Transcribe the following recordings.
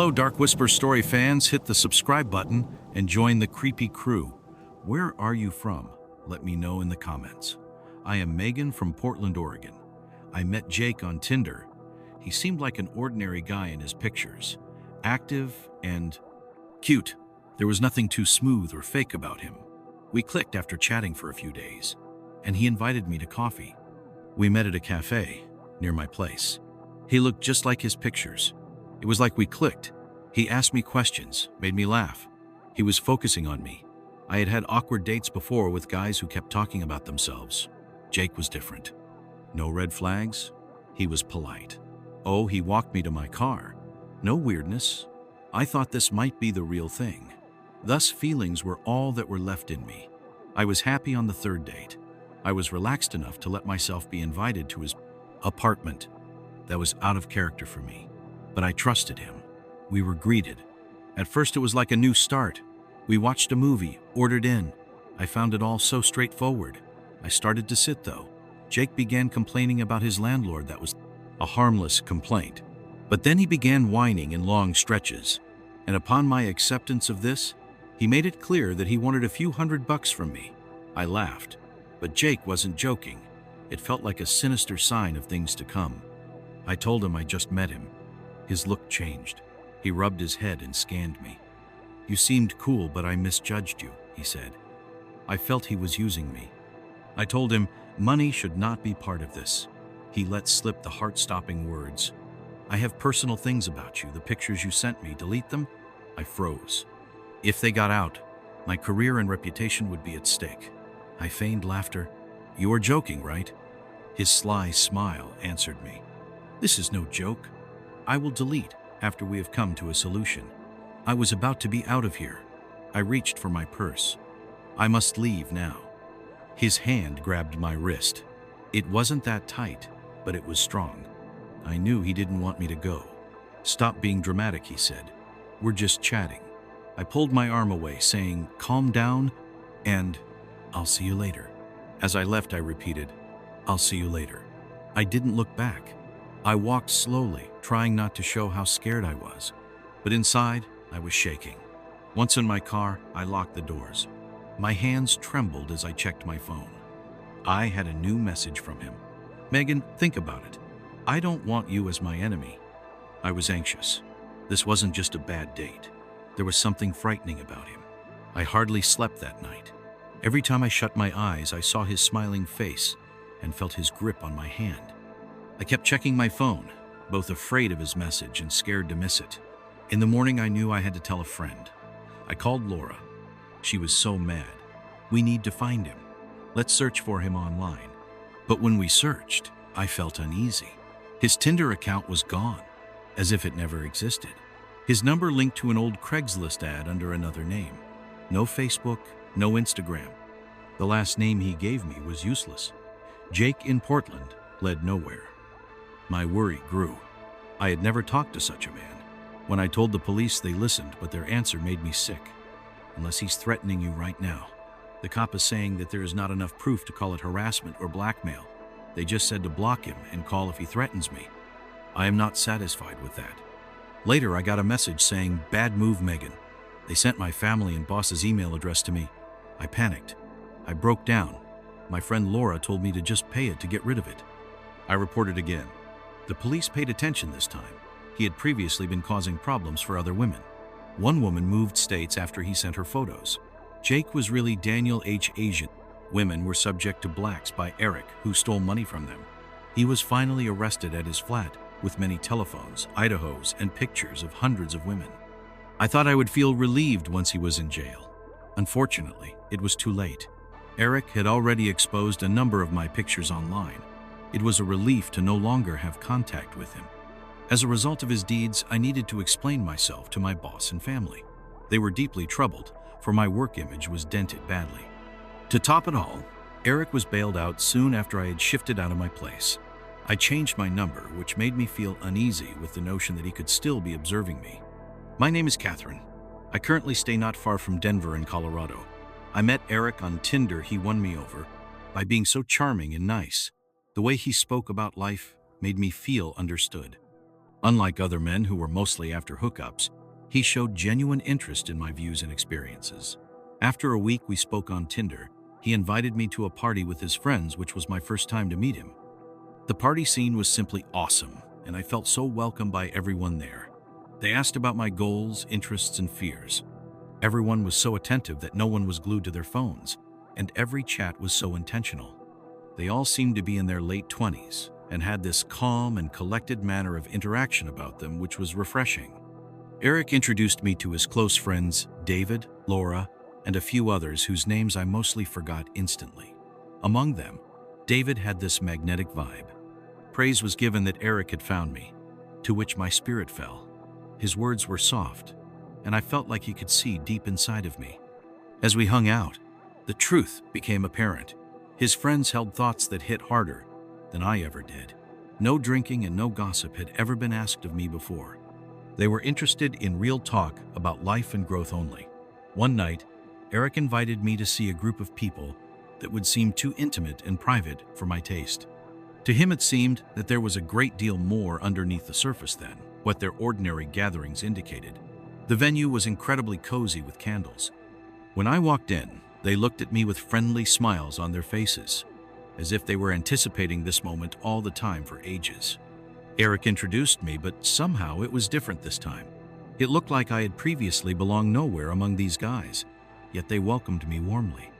Hello, Dark Whisper story fans. Hit the subscribe button and join the creepy crew. Where are you from? Let me know in the comments. I am Megan from Portland, Oregon. I met Jake on Tinder. He seemed like an ordinary guy in his pictures, active and cute. There was nothing too smooth or fake about him. We clicked after chatting for a few days, and he invited me to coffee. We met at a cafe near my place. He looked just like his pictures. It was like we clicked. He asked me questions, made me laugh. He was focusing on me. I had had awkward dates before with guys who kept talking about themselves. Jake was different. No red flags. He was polite. Oh, he walked me to my car. No weirdness. I thought this might be the real thing. Thus, feelings were all that were left in me. I was happy on the third date. I was relaxed enough to let myself be invited to his apartment. That was out of character for me. But I trusted him. We were greeted. At first it was like a new start. We watched a movie, ordered in. I found it all so straightforward. I started to sit though. Jake began complaining about his landlord. That was a harmless complaint. But then he began whining in long stretches. And upon my acceptance of this, he made it clear that he wanted a few $100 from me. I laughed. But Jake wasn't joking. It felt like a sinister sign of things to come. I told him I just met him. His look changed. He rubbed his head and scanned me. "You seemed cool, but I misjudged you," he said. I felt he was using me. I told him money should not be part of this. He let slip the heart-stopping words. "I have personal things about you. The pictures you sent me, delete them?" I froze. If they got out, my career and reputation would be at stake. I feigned laughter. "You are joking, right?" His sly smile answered me. "This is no joke. I will delete after we have come to a solution." I was about to be out of here. I reached for my purse. I must leave now. His hand grabbed my wrist. It wasn't that tight, but it was strong. I knew he didn't want me to go. "Stop being dramatic," he said. "We're just chatting." I pulled my arm away, saying, "Calm down, and I'll see you later." As I left, I repeated, "I'll see you later." I didn't look back. I walked slowly, trying not to show how scared I was. But inside, I was shaking. Once in my car, I locked the doors. My hands trembled as I checked my phone. I had a new message from him. "Megan, think about it. I don't want you as my enemy." I was anxious. This wasn't just a bad date. There was something frightening about him. I hardly slept that night. Every time I shut my eyes, I saw his smiling face and felt his grip on my hand. I kept checking my phone, both afraid of his message and scared to miss it. In the morning, I knew I had to tell a friend. I called Laura. She was so mad. "We need to find him. Let's search for him online." But when we searched, I felt uneasy. His Tinder account was gone, as if it never existed. His number linked to an old Craigslist ad under another name. No Facebook, no Instagram. The last name he gave me was useless. Jake in Portland led nowhere. My worry grew. I had never talked to such a man. When I told the police, they listened, but their answer made me sick. "Unless he's threatening you right now." The cop is saying that there is not enough proof to call it harassment or blackmail. They just said to block him and call if he threatens me. I am not satisfied with that. Later, I got a message saying, "Bad move, Megan." They sent my family and boss's email address to me. I panicked. I broke down. My friend Laura told me to just pay it to get rid of it. I reported again. The police paid attention this time. He had previously been causing problems for other women. One woman moved states after he sent her photos. Jake was really Daniel H. Asian. Women were subject to blacks by Eric, who stole money from them. He was finally arrested at his flat with many telephones, Idahos, and pictures of hundreds of women. I thought I would feel relieved once he was in jail. Unfortunately, it was too late. Eric had already exposed a number of my pictures online. It was a relief to no longer have contact with him. As a result of his deeds, I needed to explain myself to my boss and family. They were deeply troubled, for my work image was dented badly. To top it all, Eric was bailed out soon after I had shifted out of my place. I changed my number, which made me feel uneasy with the notion that he could still be observing me. "My name is Catherine. I currently stay not far from Denver in Colorado. I met Eric on Tinder. He won me over by being so charming and nice. The way he spoke about life made me feel understood. Unlike other men who were mostly after hookups, He showed genuine interest in my views and experiences. After a week we spoke on Tinder. He invited me to a party with his friends, which was my first time to meet him. The party scene was simply awesome, and I felt so welcome by everyone there. They asked about my goals, interests, and fears. Everyone was so attentive that no one was glued to their phones, and every chat was so intentional. They all seemed to be in their late 20s and had this calm and collected manner of interaction about them, which was refreshing. Eric introduced me to his close friends, David, Laura, and a few others whose names I mostly forgot instantly. Among them, David had this magnetic vibe. Praise was given that Eric had found me, to which my spirit fell. His words were soft, and I felt like he could see deep inside of me. As we hung out, the truth became apparent. His friends held thoughts that hit harder than I ever did. No drinking and no gossip had ever been asked of me before. They were interested in real talk about life and growth only. One night, Eric invited me to see a group of people that would seem too intimate and private for my taste. To him it seemed that there was a great deal more underneath the surface than what their ordinary gatherings indicated. The venue was incredibly cozy with candles. When I walked in, they looked at me with friendly smiles on their faces, as if they were anticipating this moment all the time for ages. Eric introduced me, but somehow it was different this time. It looked like I had previously belonged nowhere among these guys, yet they welcomed me warmly.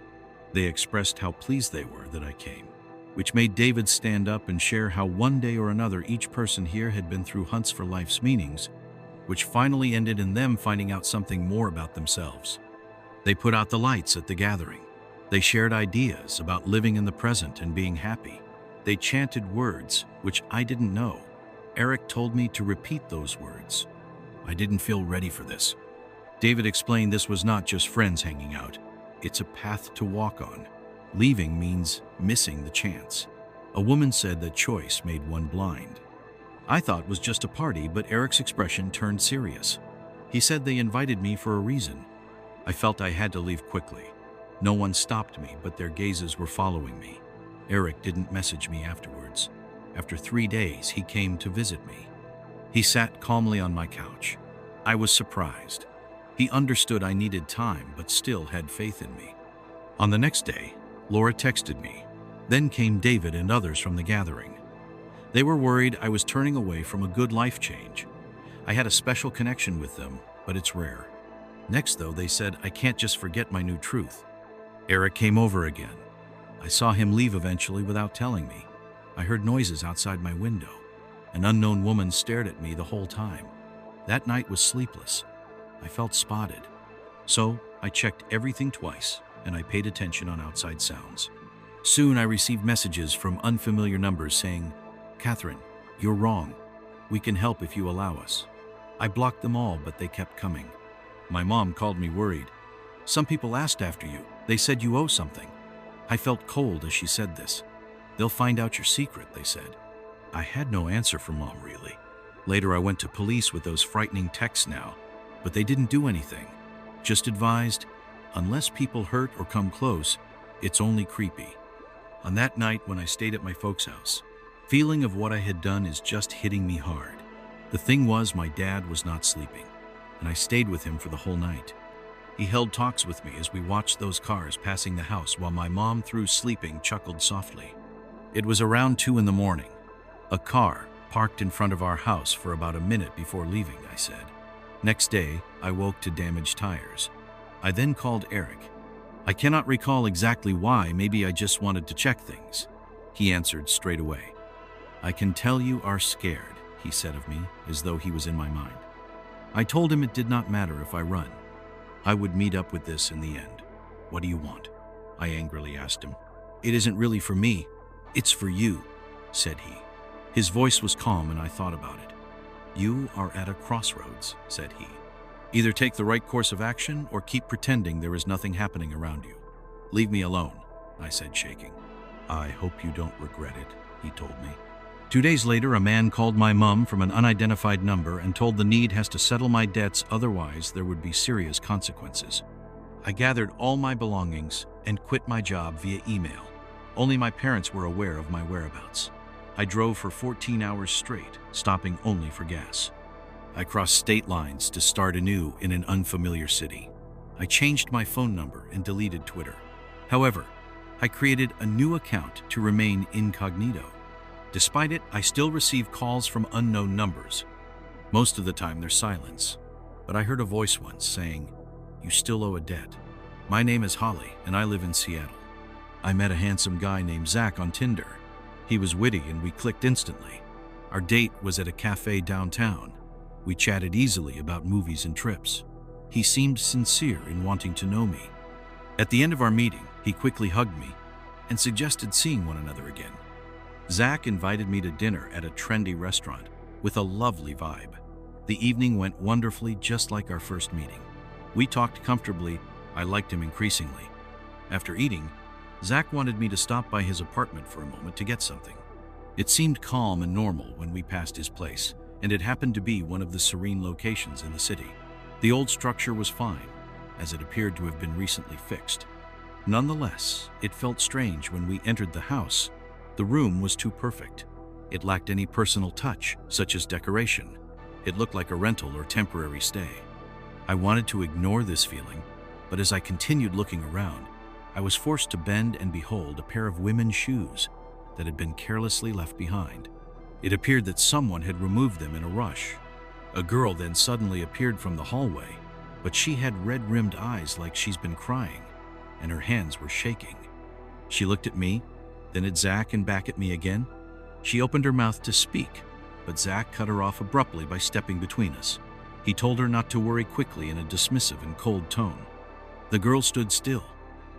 They expressed how pleased they were that I came, which made David stand up and share how one day or another each person here had been through hunts for life's meanings, which finally ended in them finding out something more about themselves. They put out the lights at the gathering. They shared ideas about living in the present and being happy. They chanted words which I didn't know. Eric told me to repeat those words. I didn't feel ready for this. David explained this was not just friends hanging out. It's a path to walk on. Leaving means missing the chance. A woman said that choice made one blind. I thought it was just a party, but Eric's expression turned serious. He said they invited me for a reason. I felt I had to leave quickly. No one stopped me, but their gazes were following me. Eric didn't message me afterwards. After 3 days, he came to visit me. He sat calmly on my couch. I was surprised. He understood I needed time, but still had faith in me. On the next day, Laura texted me. Then came David and others from the gathering. They were worried I was turning away from a good life change. I had a special connection with them, but it's rare. Next, though, they said I can't just forget my new truth. Eric came over again. I saw him leave eventually without telling me. I heard noises outside my window. An unknown woman stared at me the whole time. That night was sleepless. I felt spotted. So I checked everything twice, and I paid attention on outside sounds. Soon I received messages from unfamiliar numbers saying, "Catherine, you're wrong. We can help if you allow us." I blocked them all, but they kept coming. My mom called me worried. "Some people asked after you. They said you owe something." I felt cold as she said this. "They'll find out your secret," they said. I had no answer for Mom, really. Later I went to police with those frightening texts now, but they didn't do anything. Just advised, unless people hurt or come close, it's only creepy. On that night when I stayed at my folks' house, feeling of what I had done is just hitting me hard. The thing was, my dad was not sleeping, and I stayed with him for the whole night. He held talks with me as we watched those cars passing the house while my mom, through sleeping, chuckled softly. It was around 2 in the morning. A car parked in front of our house for about a minute before leaving, I said. Next day, I woke to damaged tires. I then called Eric. I cannot recall exactly why, maybe I just wanted to check things. He answered straight away. "I can tell you are scared," he said of me, as though he was in my mind. I told him it did not matter if I run. I would meet up with this in the end. "What do you want?" I angrily asked him. "It isn't really for me. It's for you," said he. His voice was calm, and I thought about it. "You are at a crossroads," said he. "Either take the right course of action or keep pretending there is nothing happening around you. Leave me alone," I said, shaking. "I hope you don't regret it," he told me. 2 days later, a man called my mom from an unidentified number and told the need has to settle my debts, otherwise there would be serious consequences. I gathered all my belongings and quit my job via email. Only my parents were aware of my whereabouts. I drove for 14 hours straight, stopping only for gas. I crossed state lines to start anew in an unfamiliar city. I changed my phone number and deleted Twitter. However, I created a new account to remain incognito. Despite it, I still receive calls from unknown numbers. Most of the time there's silence, but I heard a voice once saying, "You still owe a debt." My name is Holly and I live in Seattle. I met a handsome guy named Zach on Tinder. He was witty and we clicked instantly. Our date was at a cafe downtown. We chatted easily about movies and trips. He seemed sincere in wanting to know me. At the end of our meeting, he quickly hugged me and suggested seeing one another again. Zach invited me to dinner at a trendy restaurant with a lovely vibe. The evening went wonderfully, just like our first meeting. We talked comfortably. I liked him increasingly. After eating, Zach wanted me to stop by his apartment for a moment to get something. It seemed calm and normal when we passed his place, and it happened to be one of the serene locations in the city. The old structure was fine, as it appeared to have been recently fixed. Nonetheless, it felt strange when we entered the house. The room was too perfect. It lacked any personal touch, such as decoration. It looked like a rental or temporary stay. I wanted to ignore this feeling, but as I continued looking around, I was forced to bend and behold a pair of women's shoes that had been carelessly left behind. It appeared that someone had removed them in a rush. A girl then suddenly appeared from the hallway, but she had red-rimmed eyes like she's been crying, and her hands were shaking. She looked at me, then at Zach and back at me again. She opened her mouth to speak, but Zach cut her off abruptly by stepping between us. He told her not to worry quickly in a dismissive and cold tone. The girl stood still,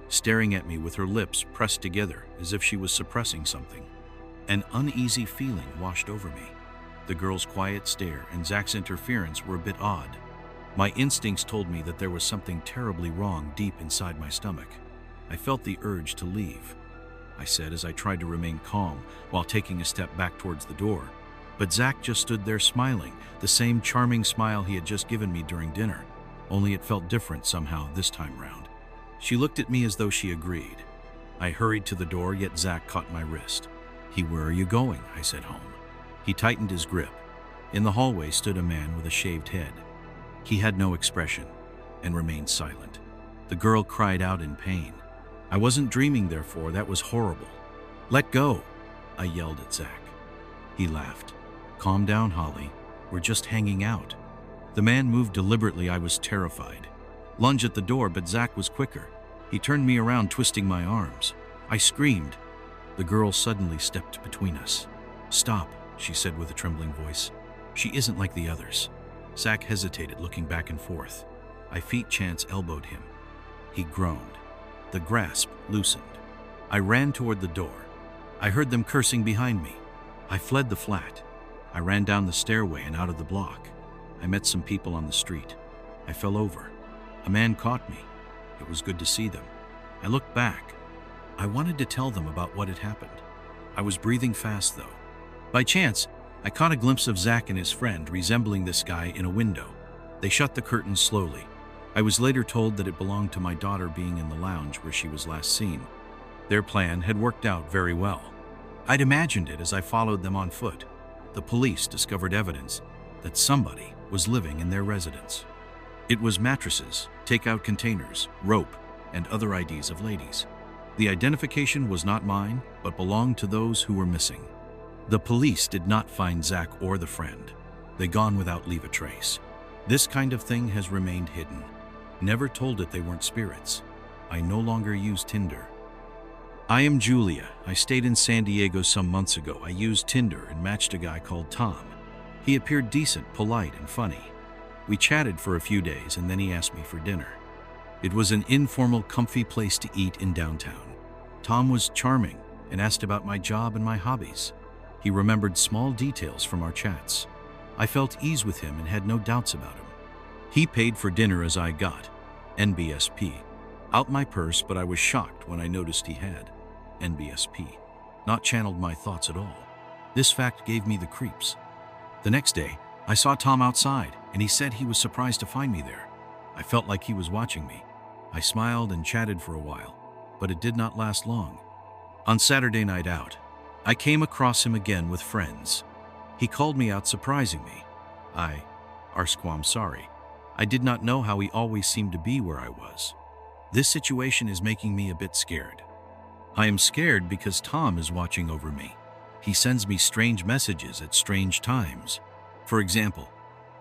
staring at me with her lips pressed together as if she was suppressing something. An uneasy feeling washed over me. The girl's quiet stare and Zach's interference were a bit odd. My instincts told me that there was something terribly wrong deep inside my stomach. I felt the urge to leave, I said as I tried to remain calm while taking a step back towards the door. But Zach just stood there smiling, the same charming smile he had just given me during dinner, only it felt different somehow this time round. She looked at me as though she agreed. I hurried to the door, yet Zach caught my wrist. "Where are you going?" I said. "Home." He tightened his grip. In the hallway stood a man with a shaved head. He had no expression and remained silent. The girl cried out in pain. I wasn't dreaming, therefore. That was horrible. "Let go," I yelled at Zach. He laughed. "Calm down, Holly. We're just hanging out." The man moved deliberately. I was terrified. Lunged at the door, but Zach was quicker. He turned me around, twisting my arms. I screamed. The girl suddenly stepped between us. "Stop," she said with a trembling voice. "She isn't like the others." Zach hesitated, looking back and forth. My feet chance elbowed him. He groaned. The grasp loosened. I ran toward the door. I heard them cursing behind me. I fled the flat. I ran down the stairway and out of the block. I met some people on the street. I fell over. A man caught me. It was good to see them. I looked back. I wanted to tell them about what had happened. I was breathing fast, though. By chance, I caught a glimpse of Zach and his friend resembling this guy in a window. They shut the curtains slowly. I was later told that it belonged to my daughter being in the lounge where she was last seen. Their plan had worked out very well. I'd imagined it as I followed them on foot. The police discovered evidence that somebody was living in their residence. It was mattresses, takeout containers, rope, and other IDs of ladies. The identification was not mine, but belonged to those who were missing. The police did not find Zach or the friend. They gone without leave a trace. This kind of thing has remained hidden. Never told it they weren't spirits. I no longer use Tinder. I am Julia. I stayed in San Diego some months ago. I used Tinder and matched a guy called Tom. He appeared decent, polite, and funny. We chatted for a few days and then he asked me for dinner. It was an informal, comfy place to eat in downtown. Tom was charming and asked about my job and my hobbies. He remembered small details from our chats. I felt ease with him and had no doubts about him. He paid for dinner as I got NBSP out my purse, but I was shocked when I noticed he had NBSP not channeled my thoughts at all. This fact gave me the creeps. The next day, I saw Tom outside, and he said he was surprised to find me there. I felt like he was watching me. I smiled and chatted for a while, but it did not last long. On Saturday night out, I came across him again with friends. He called me out, surprising me. I I'm sorry. I did not know how he always seemed to be where I was. This situation is making me a bit scared. I am scared because Tom is watching over me. He sends me strange messages at strange times. For example,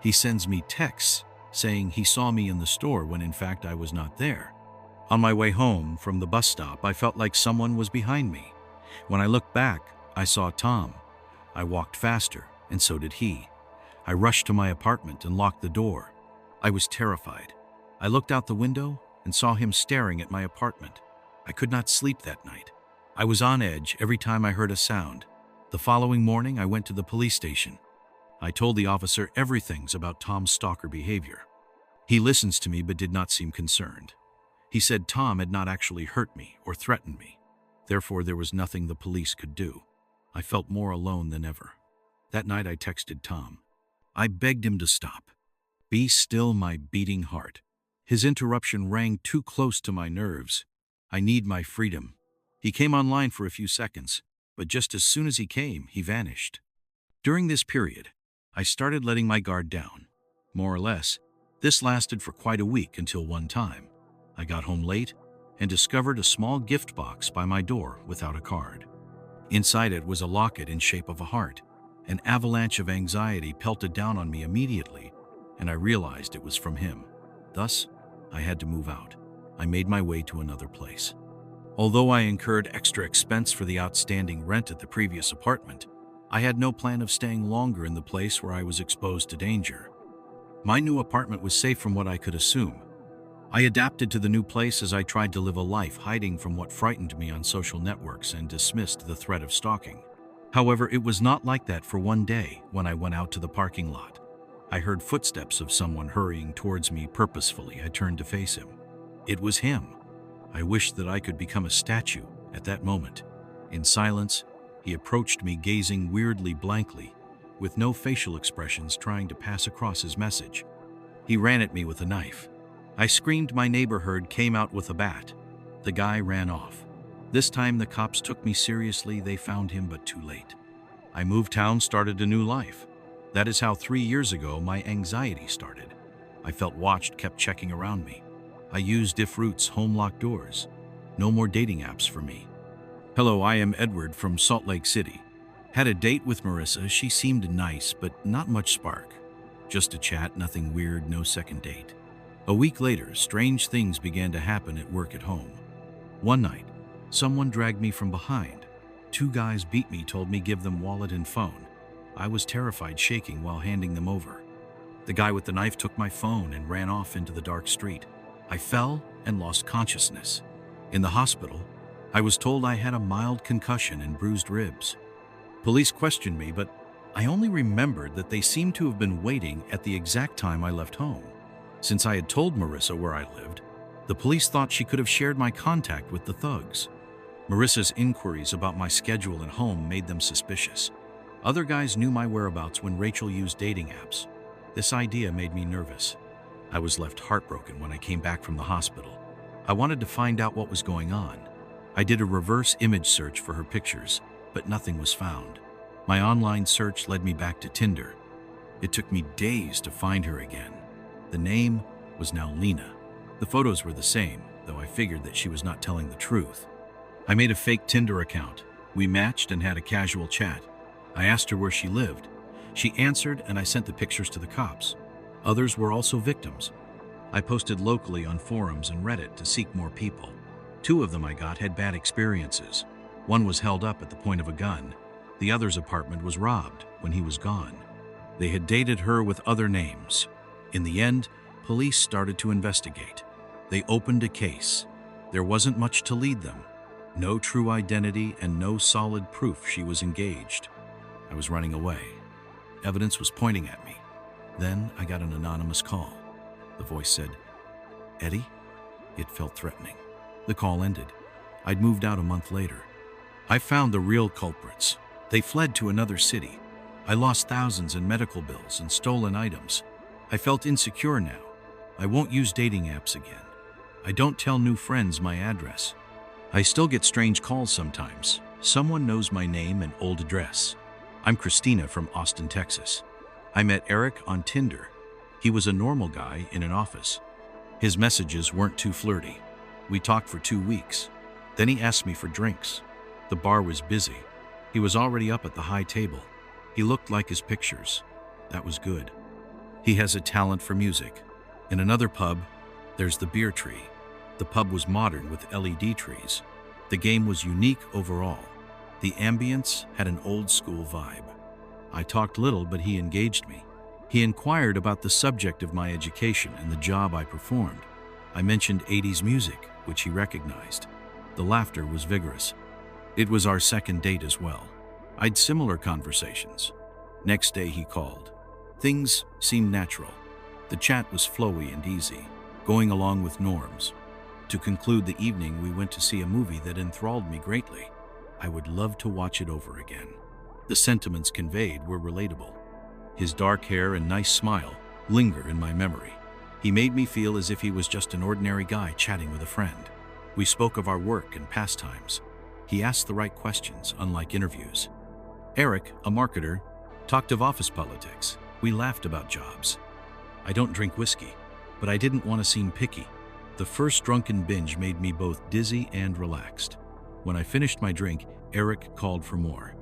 he sends me texts saying he saw me in the store when in fact I was not there. On my way home from the bus stop, I felt like someone was behind me. When I looked back, I saw Tom. I walked faster, and so did he. I rushed to my apartment and locked the door. I was terrified. I looked out the window and saw him staring at my apartment. I could not sleep that night. I was on edge every time I heard a sound. The following morning, I went to the police station. I told the officer everything about Tom's stalker behavior. He listens to me but did not seem concerned. He said Tom had not actually hurt me or threatened me. Therefore, there was nothing the police could do. I felt more alone than ever. That night, I texted Tom. I begged him to stop. Be still, my beating heart. His interruption rang too close to my nerves. I need my freedom. He came online for a few seconds, but just as soon as he came, he vanished. During this period, I started letting my guard down. More or less, this lasted for quite a week until one time. I got home late and discovered a small gift box by my door without a card. Inside it was a locket in shape of a heart. An avalanche of anxiety pelted down on me immediately, and I realized it was from him. Thus, I had to move out. I made my way to another place. Although I incurred extra expense for the outstanding rent at the previous apartment, I had no plan of staying longer in the place where I was exposed to danger. My new apartment was safe from what I could assume. I adapted to the new place as I tried to live a life hiding from what frightened me on social networks and dismissed the threat of stalking. However, it was not like that for one day when I went out to the parking lot. I heard footsteps of someone hurrying towards me purposefully. I turned to face him. It was him. I wished that I could become a statue at that moment. In silence, he approached me, gazing weirdly blankly, with no facial expressions, trying to pass across his message. He ran at me with a knife. I screamed. My neighbor heard, came out with a bat. The guy ran off. This time the cops took me seriously. They found him, but too late. I moved town, started a new life. That is how 3 years ago my anxiety started. I felt watched, kept checking around me. I used if roots, home locked doors. No more dating apps for me. Hello, I am Edward from Salt Lake City. Had a date with Marissa. She seemed nice, but not much spark. Just a chat, nothing weird, no second date. A week later, strange things began to happen at work, at home. One night, someone dragged me from behind. 2 guys beat me, told me give them wallet and phone. I was terrified, shaking while handing them over. The guy with the knife took my phone and ran off into the dark street. I fell and lost consciousness. In the hospital, I was told I had a mild concussion and bruised ribs. Police questioned me, but I only remembered that they seemed to have been waiting at the exact time I left home. Since I had told Marissa where I lived, the police thought she could have shared my contact with the thugs. Marissa's inquiries about my schedule and home made them suspicious. Other guys knew my whereabouts when Rachel used dating apps. This idea made me nervous. I was left heartbroken when I came back from the hospital. I wanted to find out what was going on. I did a reverse image search for her pictures, but nothing was found. My online search led me back to Tinder. It took me days to find her again. The name was now Lena. The photos were the same, though I figured that she was not telling the truth. I made a fake Tinder account. We matched and had a casual chat. I asked her where she lived. She answered, and I sent the pictures to the cops. Others were also victims. I posted locally on forums and Reddit to seek more people. 2 of them I got had bad experiences. One was held up at the point of a gun. The other's apartment was robbed when he was gone. They had dated her with other names. In the end, police started to investigate. They opened a case. There wasn't much to lead them. No true identity and no solid proof she was engaged. I was running away. Evidence was pointing at me. Then I got an anonymous call. The voice said, "Eddie?" It felt threatening. The call ended. I'd moved out a month later. I found the real culprits. They fled to another city. I lost thousands in medical bills and stolen items. I felt insecure now. I won't use dating apps again. I don't tell new friends my address. I still get strange calls sometimes. Someone knows my name and old address. I'm Christina from Austin, Texas. I met Eric on Tinder. He was a normal guy in an office. His messages weren't too flirty. We talked for 2 weeks. Then he asked me for drinks. The bar was busy. He was already up at the high table. He looked like his pictures. That was good. He has a talent for music. In another pub, there's the Beer Tree. The pub was modern with LED trees. The game was unique overall. The ambience had an old-school vibe. I talked little, but he engaged me. He inquired about the subject of my education and the job I performed. I mentioned 80s music, which he recognized. The laughter was vigorous. It was our second date as well. I'd similar conversations. Next day he called. Things seemed natural. The chat was flowy and easy, going along with norms. To conclude the evening, we went to see a movie that enthralled me greatly. I would love to watch it over again. The sentiments conveyed were relatable. His dark hair and nice smile linger in my memory. He made me feel as if he was just an ordinary guy chatting with a friend. We spoke of our work and pastimes. He asked the right questions, unlike interviews. Eric, a marketer, talked of office politics. We laughed about jobs. I don't drink whiskey, but I didn't want to seem picky. The first drunken binge made me both dizzy and relaxed. When I finished my drink, Eric called for more.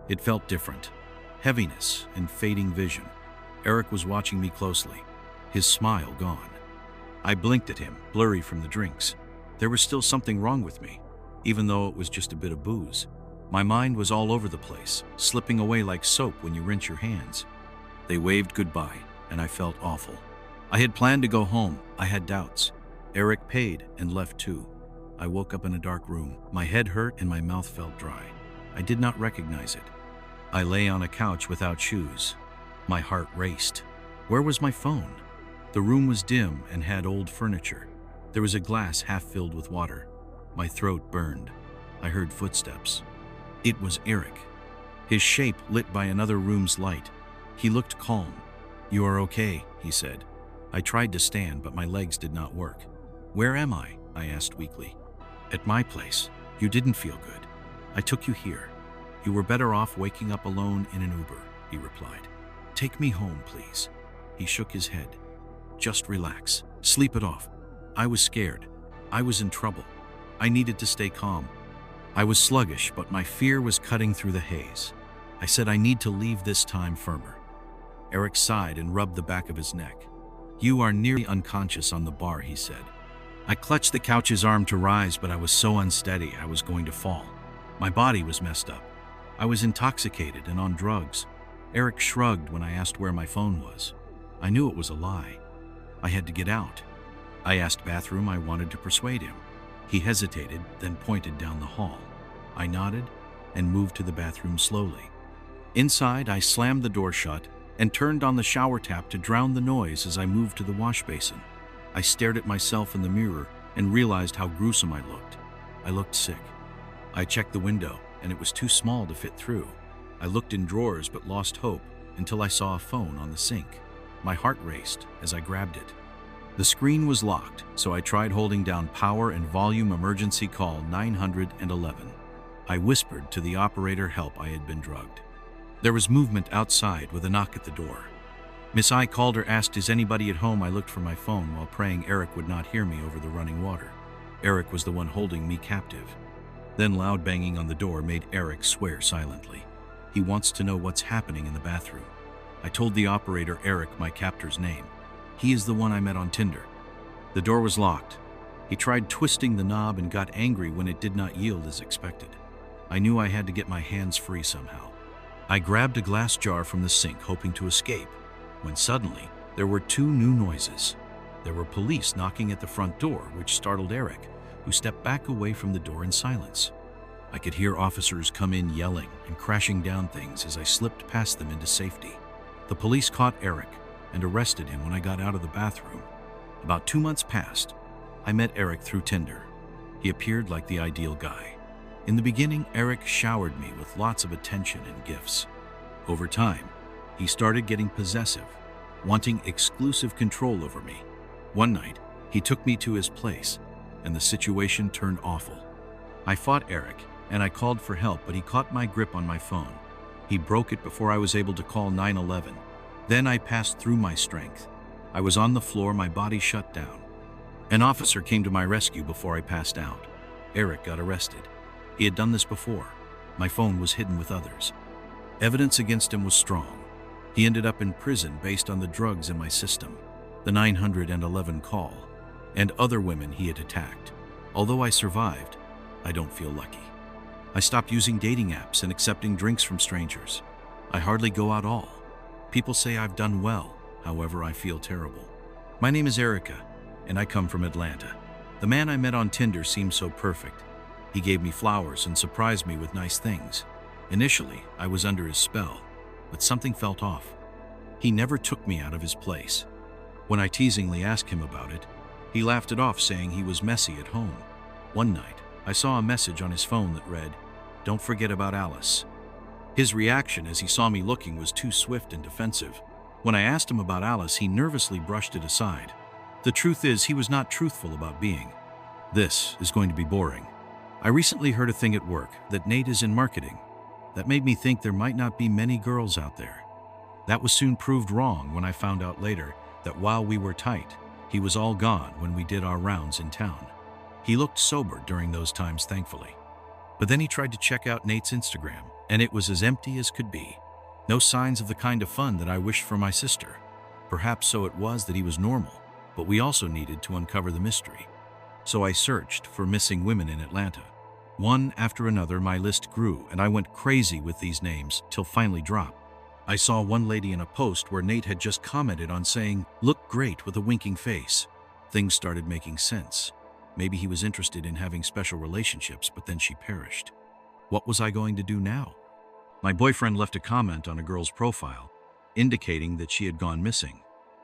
It felt different. Heaviness and fading vision. Eric was watching me closely, his smile gone. I blinked at him, blurry from the drinks. There was still something wrong with me, even though it was just a bit of booze. My mind was all over the place, slipping away like soap when you rinse your hands. They waved goodbye, and I felt awful. I had planned to go home. I had doubts. Eric paid and left too. I woke up in a dark room. My head hurt and my mouth felt dry. I did not recognize it. I lay on a couch without shoes. My heart raced. Where was my phone? The room was dim and had old furniture. There was a glass half filled with water. My throat burned. I heard footsteps. It was Eric. His shape lit by another room's light. He looked calm. "You are okay," he said. I tried to stand, but my legs did not work. "Where am I?" I asked weakly. "At my place. You didn't feel good. I took you here. You were better off waking up alone in an Uber," he replied. "Take me home, please." He shook his head. "Just relax. Sleep it off." I was scared. I was in trouble. I needed to stay calm. I was sluggish, but my fear was cutting through the haze. I said, "I need to leave this time firmer." Eric sighed and rubbed the back of his neck. "You are nearly unconscious on the bar," he said. I clutched the couch's arm to rise, but I was so unsteady I was going to fall. My body was messed up. I was intoxicated and on drugs. Eric shrugged when I asked where my phone was. I knew it was a lie. I had to get out. I asked bathroom. I wanted to persuade him. He hesitated, then pointed down the hall. I nodded and moved to the bathroom slowly. Inside, I slammed the door shut and turned on the shower tap to drown the noise as I moved to the wash basin. I stared at myself in the mirror and realized how gruesome I looked. I looked sick. I checked the window, and it was too small to fit through. I looked in drawers but lost hope until I saw a phone on the sink. My heart raced as I grabbed it. The screen was locked, so I tried holding down power and volume. Emergency call 911. I whispered to the operator, "Help, I had been drugged." There was movement outside with a knock at the door. Miss I called her, asked, "Is anybody at home?" I looked for my phone while praying Eric would not hear me over the running water. Eric was the one holding me captive. Then loud banging on the door made Eric swear silently. He wants to know what's happening in the bathroom. I told the operator Eric, my captor's name. He is the one I met on Tinder. The door was locked. He tried twisting the knob and got angry when it did not yield as expected. I knew I had to get my hands free somehow. I grabbed a glass jar from the sink, hoping to escape, when suddenly there were two new noises. There were police knocking at the front door, which startled Eric, who stepped back away from the door in silence. I could hear officers come in yelling and crashing down things as I slipped past them into safety. The police caught Eric and arrested him when I got out of the bathroom. About 2 months passed. I met Eric through Tinder. He appeared like the ideal guy. In the beginning, Eric showered me with lots of attention and gifts. Over time, he started getting possessive, wanting exclusive control over me. One night, he took me to his place, and the situation turned awful. I fought Eric, and I called for help, but he caught my grip on my phone. He broke it before I was able to call 911. Then I passed through my strength. I was on the floor, my body shut down. An officer came to my rescue before I passed out. Eric got arrested. He had done this before. My phone was hidden with others. Evidence against him was strong. He ended up in prison based on the drugs in my system, the 911 call, and other women he had attacked. Although I survived, I don't feel lucky. I stopped using dating apps and accepting drinks from strangers. I hardly go out at all. People say I've done well, however, I feel terrible. My name is Erica, and I come from Atlanta. The man I met on Tinder seemed so perfect. He gave me flowers and surprised me with nice things. Initially, I was under his spell, but something felt off. He never took me out of his place. When I teasingly asked him about it, he laughed it off, saying he was messy at home. One night, I saw a message on his phone that read, "Don't forget about Alice." His reaction as he saw me looking was too swift and defensive. When I asked him about Alice, he nervously brushed it aside. The truth is, he was not truthful about being. This is going to be boring. I recently heard a thing at work that Nate is in marketing. That made me think there might not be many girls out there. That was soon proved wrong when I found out later that while we were tight, he was all gone when we did our rounds in town. He looked sober during those times, thankfully. But then he tried to check out Nate's Instagram, and it was as empty as could be. No signs of the kind of fun that I wished for my sister. Perhaps so it was that he was normal, but we also needed to uncover the mystery. So I searched for missing women in Atlanta. One after another, my list grew, and I went crazy with these names till finally dropped. I saw one lady in a post where Nate had just commented on saying, "Look great," with a winking face. Things started making sense. Maybe he was interested in having special relationships, but then she perished. What was I going to do now? My boyfriend left a comment on a girl's profile, indicating that she had gone missing.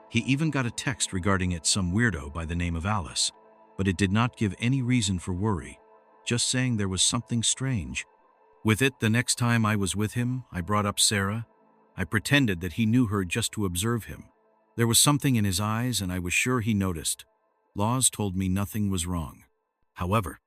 He even got a text regarding it, some weirdo by the name of Alice, but it did not give any reason for worry, just saying there was something strange. With it, the next time I was with him, I brought up Sarah. I pretended that he knew her just to observe him. There was something in his eyes, and I was sure he noticed. Laws told me nothing was wrong. However,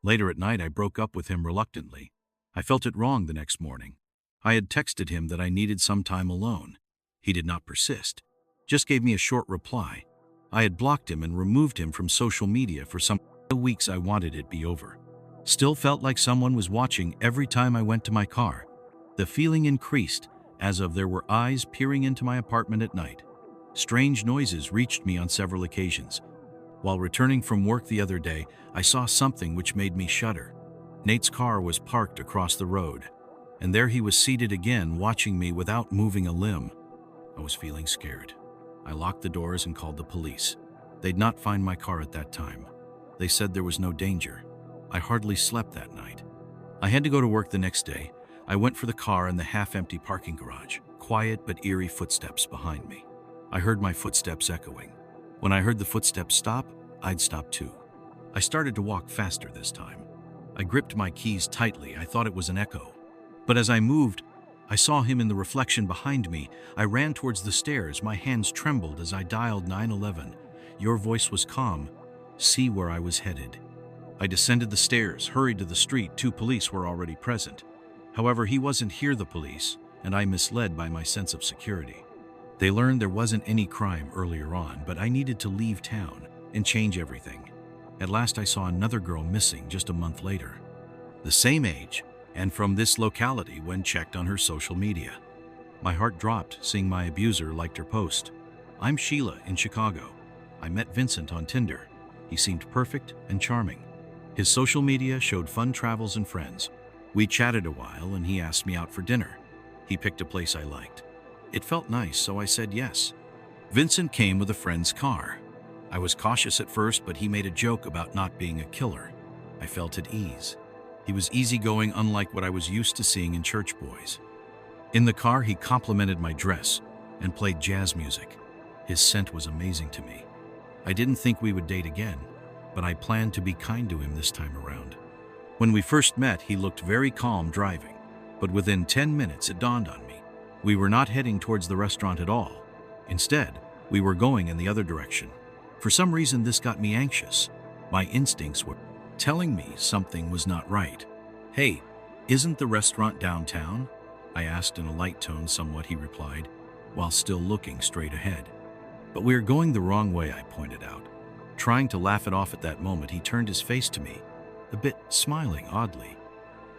later at night I broke up with him reluctantly. I felt it wrong the next morning. I had texted him that I needed some time alone. He did not persist, just gave me a short reply. I had blocked him and removed him from social media for some weeks. I wanted it be over. Still felt like someone was watching every time I went to my car. The feeling increased as of there were eyes peering into my apartment at night. Strange noises reached me on several occasions. While returning from work the other day, I saw something which made me shudder. Nate's car was parked across the road, and there he was seated again, watching me without moving a limb. I was feeling scared. I locked the doors and called the police. They'd not find my car at that time. They said there was no danger. I hardly slept that night. I had to go to work the next day. I went for the car in the half-empty parking garage. Quiet but eerie footsteps behind me. I heard my footsteps echoing. When I heard the footsteps stop, I'd stop too. I started to walk faster this time. I gripped my keys tightly. I thought it was an echo. But as I moved, I saw him in the reflection behind me. I ran towards the stairs. My hands trembled as I dialed 911. Your voice was calm. See where I was headed. I descended the stairs, hurried to the street. 2 police were already present. However, he wasn't here, the police, and I misled by my sense of security. They learned there wasn't any crime earlier on, but I needed to leave town and change everything. At last I saw another girl missing just a month later. The same age, and from this locality when checked on her social media. My heart dropped seeing my abuser liked her post. I'm Sheila in Chicago. I met Vincent on Tinder. He seemed perfect and charming. His social media showed fun travels and friends. We chatted a while and he asked me out for dinner. He picked a place I liked. It felt nice, so I said yes. Vincent came with a friend's car. I was cautious at first, but he made a joke about not being a killer. I felt at ease. He was easygoing, unlike what I was used to seeing in church boys. In the car, he complimented my dress and played jazz music. His scent was amazing to me. I didn't think we would date again, but I planned to be kind to him this time around. When we first met, he looked very calm driving, but within 10 minutes it dawned on me. We were not heading towards the restaurant at all. Instead, we were going in the other direction. For some reason, this got me anxious. My instincts were telling me something was not right. Hey, isn't the restaurant downtown? I asked in a light tone. Somewhat, he replied, while still looking straight ahead. But we are going the wrong way, I pointed out. Trying to laugh it off at that moment, he turned his face to me, a bit smiling oddly.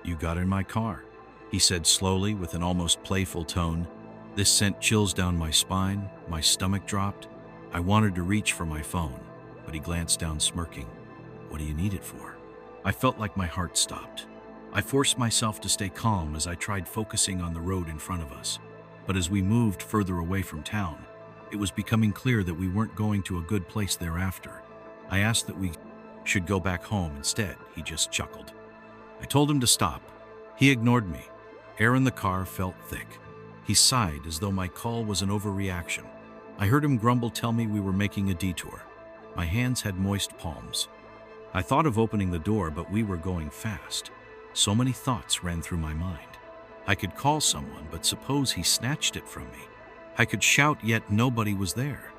"You got in my car," he said slowly with an almost playful tone. This sent chills down my spine, my stomach dropped. I wanted to reach for my phone, but he glanced down smirking. "What do you need it for?" I felt like my heart stopped. I forced myself to stay calm as I tried focusing on the road in front of us. But as we moved further away from town, it was becoming clear that we weren't going to a good place thereafter. I asked that we should go back home instead. He just chuckled. I told him to stop. He ignored me. Air in the car felt thick. He sighed as though my call was an overreaction. I heard him grumble, tell me we were making a detour. My hands had moist palms. I thought of opening the door, but we were going fast. So many thoughts ran through my mind. I could call someone, but suppose he snatched it from me. I could shout, yet nobody was there.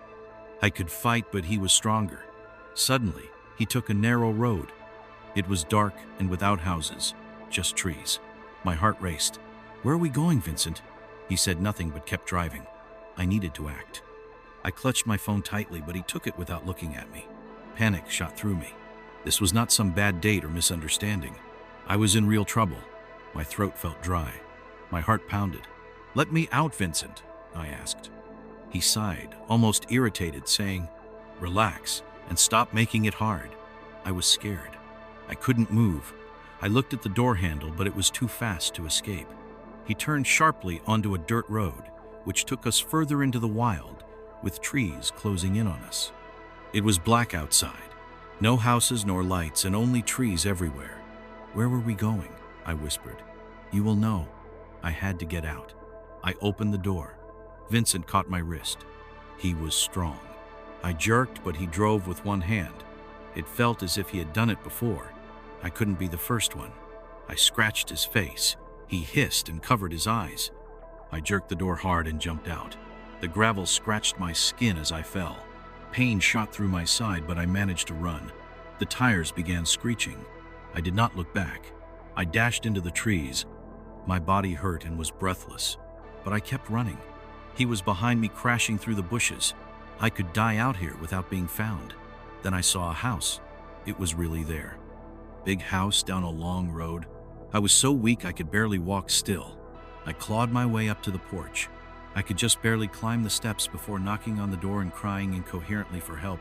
I could fight, but he was stronger. Suddenly, he took a narrow road. It was dark and without houses, just trees. My heart raced. "Where are we going, Vincent?" He said nothing but kept driving. I needed to act. I clutched my phone tightly, but he took it without looking at me. Panic shot through me. This was not some bad date or misunderstanding. I was in real trouble. My throat felt dry. My heart pounded. "Let me out, Vincent," I asked. He sighed, almost irritated, saying, "Relax and stop making it hard." I was scared. I couldn't move. I looked at the door handle, but it was too fast to escape. He turned sharply onto a dirt road, which took us further into the wild, with trees closing in on us. It was black outside. No houses nor lights, and only trees everywhere. "Where were we going?" I whispered. "You will know." I had to get out. I opened the door. Vincent caught my wrist. He was strong. I jerked, but he drove with one hand. It felt as if he had done it before. I couldn't be the first one. I scratched his face. He hissed and covered his eyes. I jerked the door hard and jumped out. The gravel scratched my skin as I fell. Pain shot through my side, but I managed to run. The tires began screeching. I did not look back. I dashed into the trees. My body hurt and was breathless, but I kept running. He was behind me, crashing through the bushes. I could die out here without being found. Then I saw a house. It was really there. Big house down a long road. I was so weak I could barely walk still. I clawed my way up to the porch. I could just barely climb the steps before knocking on the door and crying incoherently for help.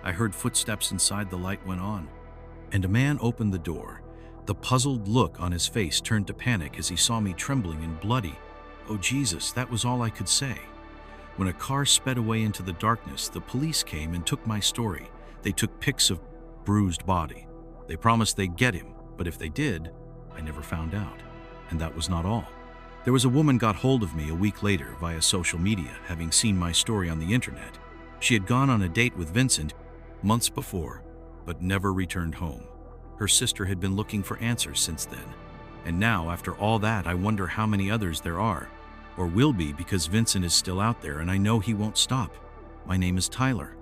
I heard footsteps inside. The light went on, and a man opened the door. The puzzled look on his face turned to panic as he saw me trembling and bloody. "Oh Jesus," that was all I could say. When a car sped away into the darkness, the police came and took my story. They took pics of bruised body. They promised they'd get him, but if they did, I never found out. And that was not all. There was a woman got hold of me a week later via social media, having seen my story on the internet. She had gone on a date with Vincent months before, but never returned home. Her sister had been looking for answers since then. And now, after all that, I wonder how many others there are, or will be, because Vincent is still out there and I know he won't stop. My name is Tyler.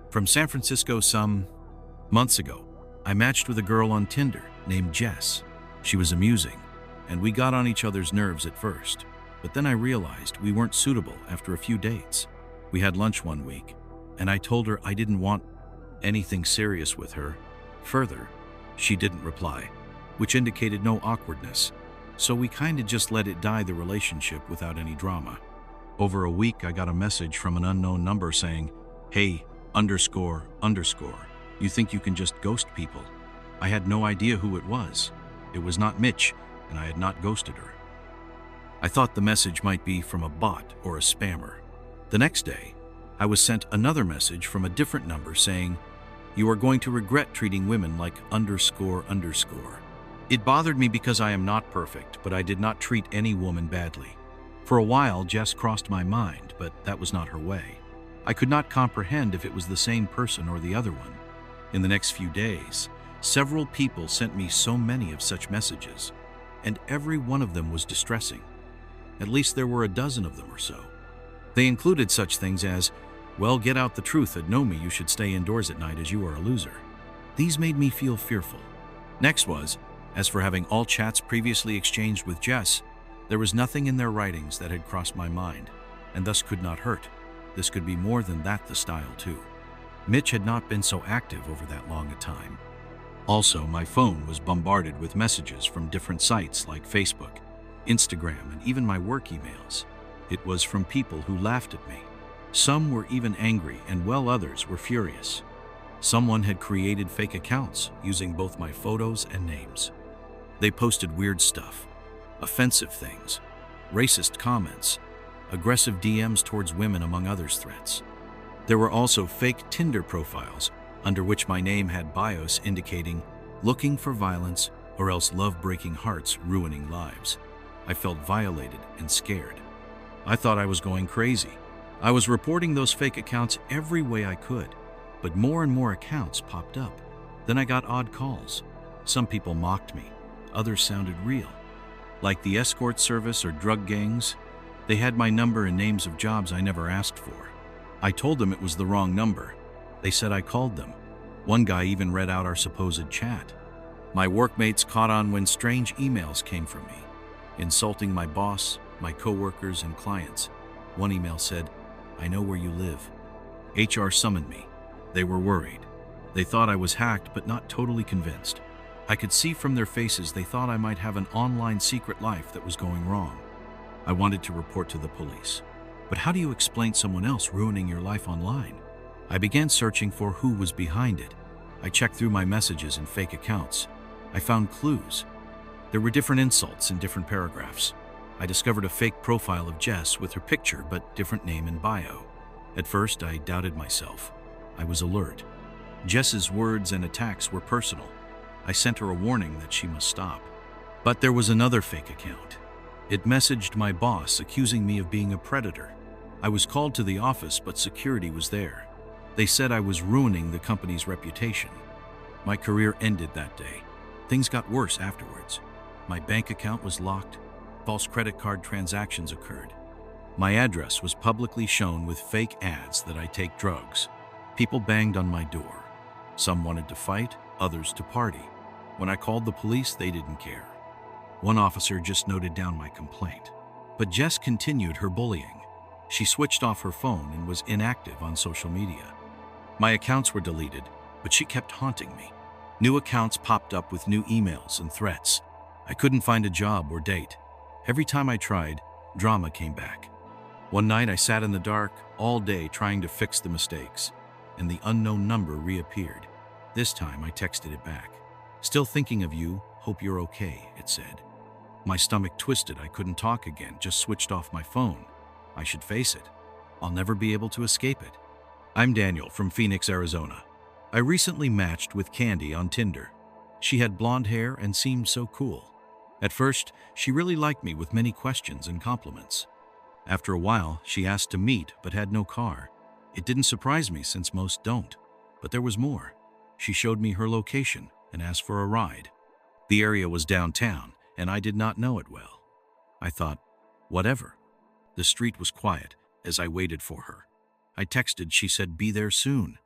From San Francisco some months ago, I matched with a girl on Tinder named Jess. She was amusing, and we got on each other's nerves at first. But then I realized we weren't suitable after a few dates. We had lunch one week, and I told her I didn't want anything serious with her. Further, she didn't reply, which indicated no awkwardness. So we kinda just let it die, the relationship, without any drama. Over a week, I got a message from an unknown number saying, "Hey, __, you think you can just ghost people?" I had no idea who it was. It was not Mitch, and I had not ghosted her. I thought the message might be from a bot or a spammer. The next day, I was sent another message from a different number saying, "You are going to regret treating women like __." It bothered me because I am not perfect, but I did not treat any woman badly. For a while, Jess crossed my mind, but that was not her way. I could not comprehend if it was the same person or the other one. In the next few days, several people sent me so many of such messages, and every one of them was distressing. At least there were a dozen of them or so. They included such things as, "Well, get out the truth and know me, you should stay indoors at night as you are a loser." These made me feel fearful. Next was, as for having all chats previously exchanged with Jess, there was nothing in their writings that had crossed my mind, and thus could not hurt. this could be more than that, the style too. Mitch had not been so active over that long a time. Also, my phone was bombarded with messages from different sites like Facebook, Instagram, and even my work emails. It was from people who laughed at me. Some were even angry, and well, others were furious. Someone had created fake accounts using both my photos and names. They posted weird stuff, offensive things, racist comments, aggressive DMs towards women, among others threats. There were also fake Tinder profiles under which my name had bios indicating looking for violence or else love breaking hearts, ruining lives. I felt violated and scared. I thought I was going crazy. I was reporting those fake accounts every way I could, but more and more accounts popped up. Then I got odd calls. Some people mocked me, others sounded real. Like the escort service or drug gangs, they had my number and names of jobs I never asked for. I told them it was the wrong number. They said I called them. One guy even read out our supposed chat. My workmates caught on when strange emails came from me, insulting my boss, my coworkers, and clients. One email said, "I know where you live." HR summoned me. They were worried. They thought I was hacked, but not totally convinced. I could see from their faces they thought I might have an online secret life that was going wrong. I wanted to report to the police. But how do you explain someone else ruining your life online? I began searching for who was behind it. I checked through my messages and fake accounts. I found clues. There were different insults in different paragraphs. I discovered a fake profile of Jess with her picture but different name and bio. At first, I doubted myself. I was alert. Jess's words and attacks were personal. I sent her a warning that she must stop. But there was another fake account. It messaged my boss accusing me of being a predator. I was called to the office, but security was there. They said I was ruining the company's reputation. My career ended that day. Things got worse afterwards. My bank account was locked. False credit card transactions occurred. My address was publicly shown with fake ads that I take drugs. People banged on my door. Some wanted to fight, others to party. When I called the police, they didn't care. One officer just noted down my complaint. But Jess continued her bullying. She switched off her phone and was inactive on social media. My accounts were deleted, but she kept haunting me. New accounts popped up with new emails and threats. I couldn't find a job or date. Every time I tried, drama came back. One night I sat in the dark all day trying to fix the mistakes, and the unknown number reappeared. This time I texted it back. "Still thinking of you, hope you're okay," it said. My stomach twisted. I couldn't talk again, just switched off my phone. I should face it. I'll never be able to escape it. I'm Daniel from Phoenix, Arizona. I recently matched with Candy on Tinder. She had blonde hair and seemed so cool. At first, she really liked me with many questions and compliments. After a while, she asked to meet but had no car. It didn't surprise me since most don't. But there was more. She showed me her location and asked for a ride. The area was downtown, and I did not know it well. I thought, whatever. The street was quiet as I waited for her. I texted, she said, "Be there soon."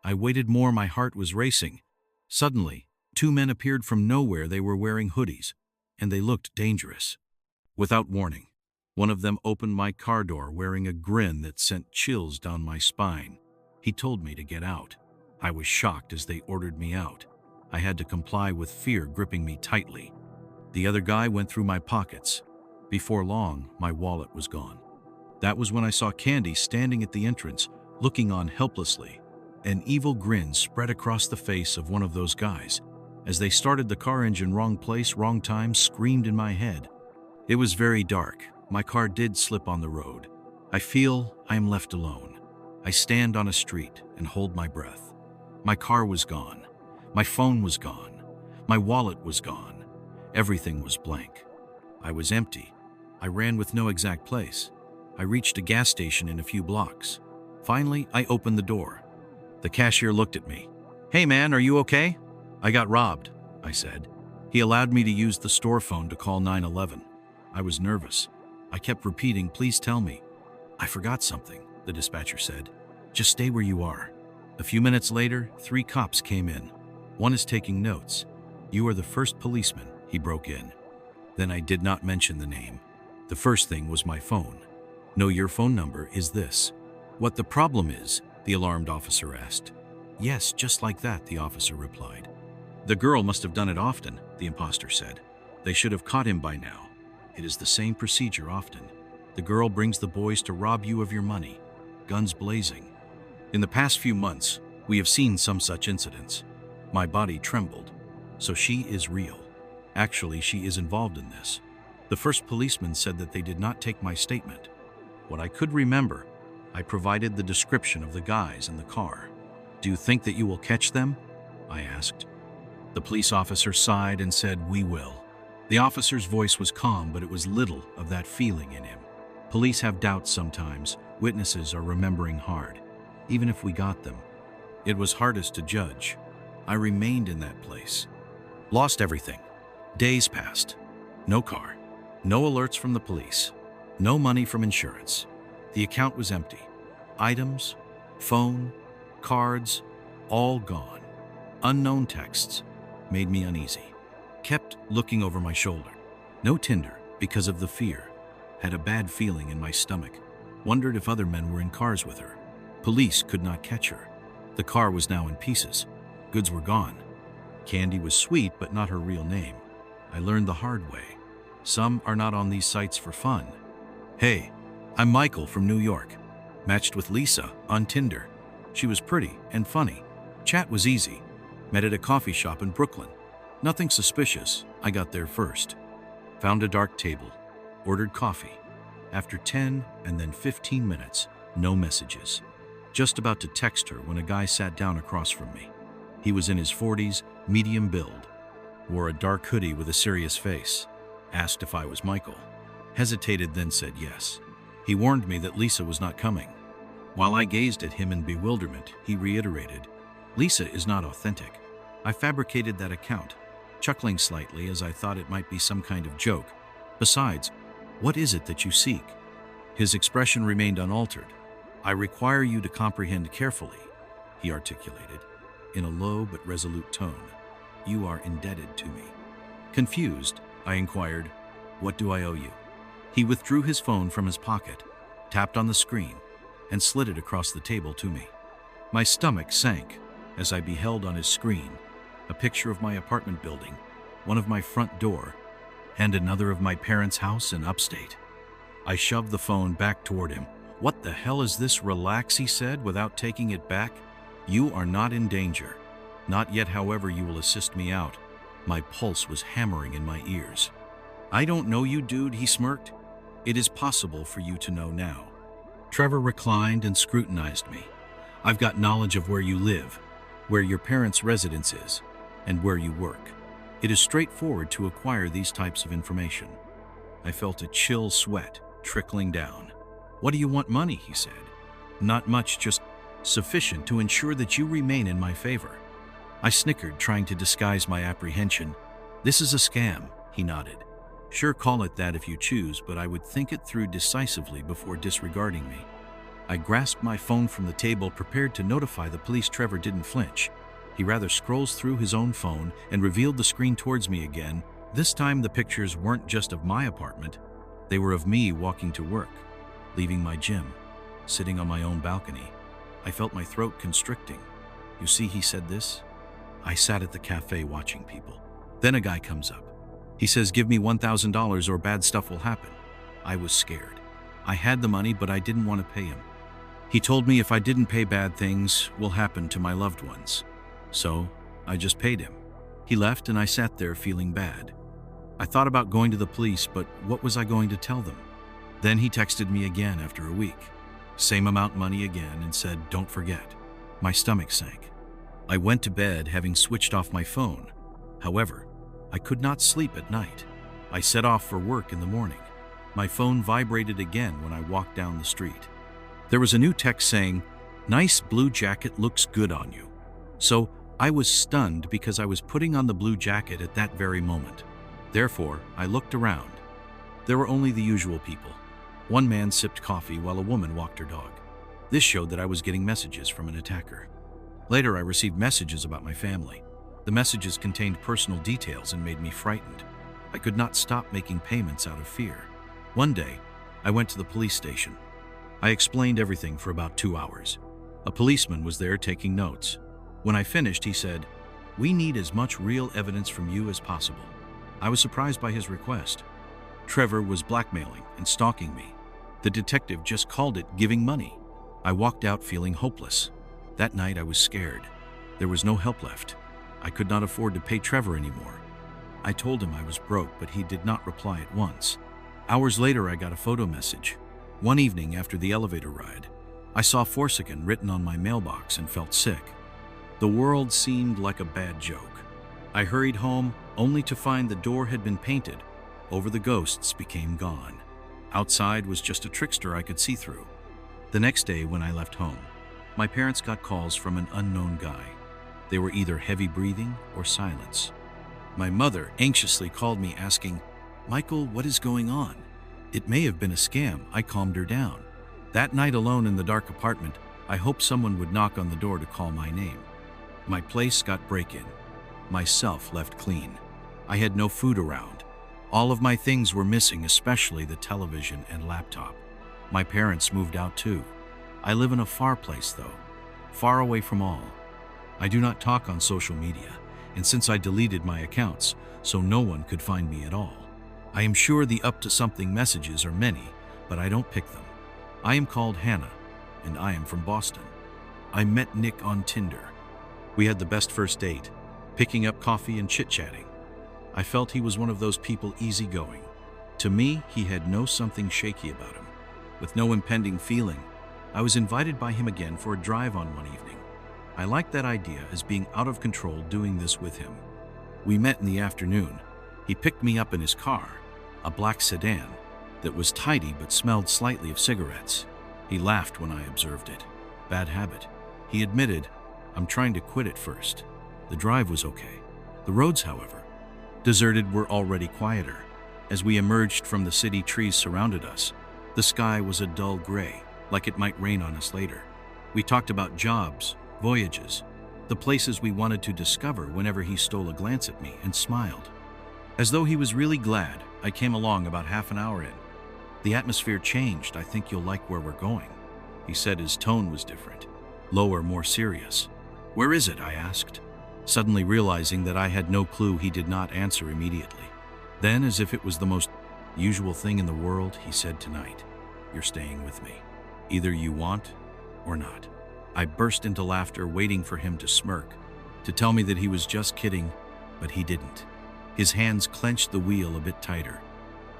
I waited more, my heart was racing. Suddenly, two men appeared from nowhere. They were wearing hoodies, and they looked dangerous. Without warning, one of them opened my car door wearing a grin that sent chills down my spine. He told me to get out. I was shocked as they ordered me out. I had to comply with fear gripping me tightly. The other guy went through my pockets. Before long, my wallet was gone. That was when I saw Candy standing at the entrance, looking on helplessly. An evil grin spread across the face of one of those guys. As they started the car engine, "Wrong place, wrong time," screamed in my head. It was very dark. My car did slip on the road. I feel I am left alone. I stand on a street and hold my breath. My car was gone. My phone was gone. My wallet was gone. Everything was blank. I was empty. I ran with no exact place. I reached a gas station in a few blocks. Finally, I opened the door. The cashier looked at me. "Hey man, are you okay?" "I got robbed," I said. He allowed me to use the store phone to call 911. I was nervous. I kept repeating, "Please tell me." "I forgot something," the dispatcher said. "Just stay where you are." A few minutes later, 3 cops came in. One is taking notes. "You are the first policeman," he broke in. Then I did not mention the name. The first thing was my phone. "No, your phone number is this." What the problem is? The alarmed officer asked. Yes, just like that, the officer replied. The girl must have done it often, the imposter said. They should have caught him by now. It is the same procedure often. The girl brings the boys to rob you of your money, guns blazing. In the past few months, we have seen some such incidents. My body trembled. So she is real. Actually, she is involved in this. The first policeman said that they did not take my statement. What I could remember, I provided the description of the guys in the car. Do you think that you will catch them? I asked. The police officer sighed and said, we will. The officer's voice was calm, but it was little of that feeling in him. Police have doubts sometimes. Witnesses are remembering hard. Even if we got them, it was hardest to judge. I remained in that place. Lost everything. Days passed. No car. No alerts from the police. No money from insurance. The account was empty. Items, phone, cards, all gone. Unknown texts made me uneasy. Kept looking over my shoulder. No Tinder because of the fear. Had a bad feeling in my stomach. Wondered if other men were in cars with her. Police could not catch her. The car was now in pieces. Goods were gone. Candy was sweet, but not her real name. I learned the hard way. Some are not on these sites for fun. Hey, I'm Michael from New York. Matched with Lisa on Tinder. She was pretty and funny. Chat was easy. Met at a coffee shop in Brooklyn. Nothing suspicious. I got there first. Found a dark table. Ordered coffee. After 10 and then 15 minutes, no messages. Just about to text her when a guy sat down across from me. He was in his 40s, medium build. Wore a dark hoodie with a serious face. Asked if I was Michael. Hesitated, then said yes. He warned me that Lisa was not coming. While I gazed at him in bewilderment, he reiterated, Lisa is not authentic. I fabricated that account, chuckling slightly as I thought it might be some kind of joke. Besides, what is it that you seek? His expression remained unaltered. I require you to comprehend carefully, he articulated, in a low but resolute tone. You are indebted to me. Confused, I inquired, what do I owe you? He withdrew his phone from his pocket, tapped on the screen, and slid it across the table to me. My stomach sank as I beheld on his screen a picture of my apartment building, one of my front door, and another of my parents' house in upstate. I shoved the phone back toward him. What the hell is this? Relax, he said without taking it back. You are not in danger. Not yet, however, you will assist me out. My pulse was hammering in my ears. I don't know you, dude, he smirked. It is possible for you to know now. Trevor reclined and scrutinized me. I've got knowledge of where you live, where your parents' residence is, and where you work. It is straightforward to acquire these types of information. I felt a chill sweat trickling down. What do you want money, he said. Not much, just sufficient to ensure that you remain in my favor. I snickered, trying to disguise my apprehension. This is a scam, he nodded. Sure, call it that if you choose, but I would think it through decisively before disregarding me. I grasped my phone from the table, prepared to notify the police. Trevor didn't flinch. He rather scrolls through his own phone and revealed the screen towards me again. This time the pictures weren't just of my apartment. They were of me walking to work, leaving my gym, sitting on my own balcony. I felt my throat constricting. You see, he said this. I sat at the cafe watching people. Then a guy comes up. He says, give me $1,000 or bad stuff will happen. I was scared. I had the money, but I didn't want to pay him. He told me if I didn't pay, bad things will happen to my loved ones. So I just paid him. He left and I sat there feeling bad. I thought about going to the police, but what was I going to tell them? Then he texted me again after a week. Same amount money again and said, don't forget. My stomach sank. I went to bed having switched off my phone. However, I could not sleep at night. I set off for work in the morning. My phone vibrated again when I walked down the street. There was a new text saying, nice blue jacket, looks good on you. So I was stunned because I was putting on the blue jacket at that very moment. Therefore, I looked around. There were only the usual people. One man sipped coffee while a woman walked her dog. This showed that I was getting messages from an attacker. Later, I received messages about my family. The messages contained personal details and made me frightened. I could not stop making payments out of fear. One day, I went to the police station. I explained everything for about 2 hours. A policeman was there taking notes. When I finished, he said, "We need as much real evidence from you as possible." I was surprised by his request. Trevor was blackmailing and stalking me. The detective just called it giving money. I walked out feeling hopeless. That night I was scared. There was no help left. I could not afford to pay Trevor anymore. I told him I was broke, but he did not reply at once. Hours later, I got a photo message. One evening after the elevator ride, I saw Forsaken written on my mailbox and felt sick. The world seemed like a bad joke. I hurried home only to find the door had been painted over the ghosts became gone. Outside was just a trickster I could see through. The next day when I left home, my parents got calls from an unknown guy. They were either heavy breathing or silence. My mother anxiously called me asking, "Michael, what is going on?" It may have been a scam. I calmed her down. That night alone in the dark apartment, I hoped someone would knock on the door to call my name. My place got break-in. Myself left clean. I had no food around. All of my things were missing, especially the television and laptop. My parents moved out too. I live in a far place though, far away from all. I do not talk on social media, and since I deleted my accounts, so no one could find me at all. I am sure the up to something messages are many, but I don't pick them. I am called Hannah, and I am from Boston. I met Nick on Tinder. We had the best first date, picking up coffee and chit-chatting. I felt he was one of those people easygoing. To me, he had no something shaky about him. With no impending feeling, I was invited by him again for a drive on one evening. I liked that idea as being out of control doing this with him. We met in the afternoon. He picked me up in his car, a black sedan that was tidy but smelled slightly of cigarettes. He laughed when I observed it. Bad habit. He admitted, "I'm trying to quit it first." The drive was okay. The roads, however, deserted, were already quieter. As we emerged from the city, trees surrounded us. The sky was a dull gray, like it might rain on us later. We talked about jobs, voyages, the places we wanted to discover whenever he stole a glance at me and smiled. As though he was really glad, I came along about half an hour in. "The atmosphere changed. I think you'll like where we're going," he said. His tone was different, lower, more serious. "Where is it?" I asked, suddenly realizing that I had no clue. He did not answer immediately. Then, as if it was the most usual thing in the world, he said, "Tonight, you're staying with me. Either you want or not." I burst into laughter, waiting for him to smirk, to tell me that he was just kidding, but he didn't. His hands clenched the wheel a bit tighter.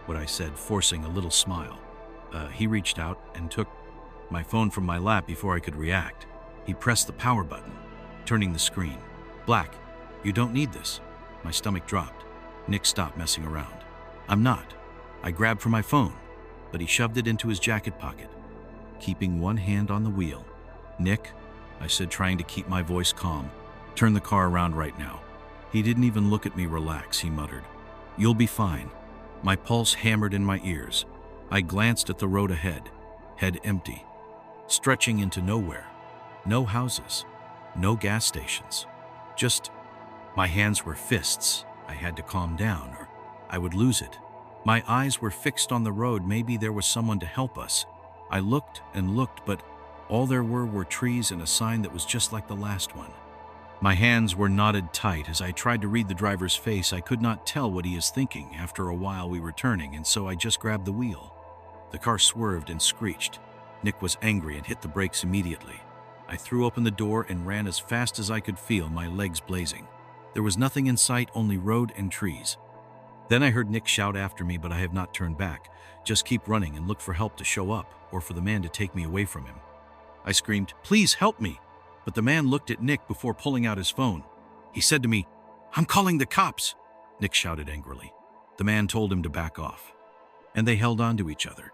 What I said, forcing a little smile. He reached out and took my phone from my lap before I could react. He pressed the power button, turning the screen black. "You don't need this." My stomach dropped. Nick, stop messing around. "I'm not." I grabbed for my phone, but he shoved it into his jacket pocket, keeping one hand on the wheel. "Nick," I said, trying to keep my voice calm, "turn the car around right now." He didn't even look at me. "Relax," he muttered. "You'll be fine." My pulse hammered in my ears. I glanced at the road ahead, head empty, stretching into nowhere. No houses, no gas stations. Just, my hands were fists. I had to calm down or I would lose it. My eyes were fixed on the road. Maybe there was someone to help us. I looked and looked, but all there were trees and a sign that was just like the last one. My hands were knotted tight as I tried to read the driver's face. I could not tell what he is thinking. After a while we were turning, and so I just grabbed the wheel. The car swerved and screeched. Nick was angry and hit the brakes immediately. I threw open the door and ran as fast as I could, feel my legs blazing. There was nothing in sight, only road and trees. Then I heard Nick shout after me, but I have not turned back. Just keep running and look for help to show up, or for the man to take me away from him. I screamed, "Please help me!" But the man looked at Nick before pulling out his phone. He said to me, "I'm calling the cops!" Nick shouted angrily. The man told him to back off, and they held on to each other.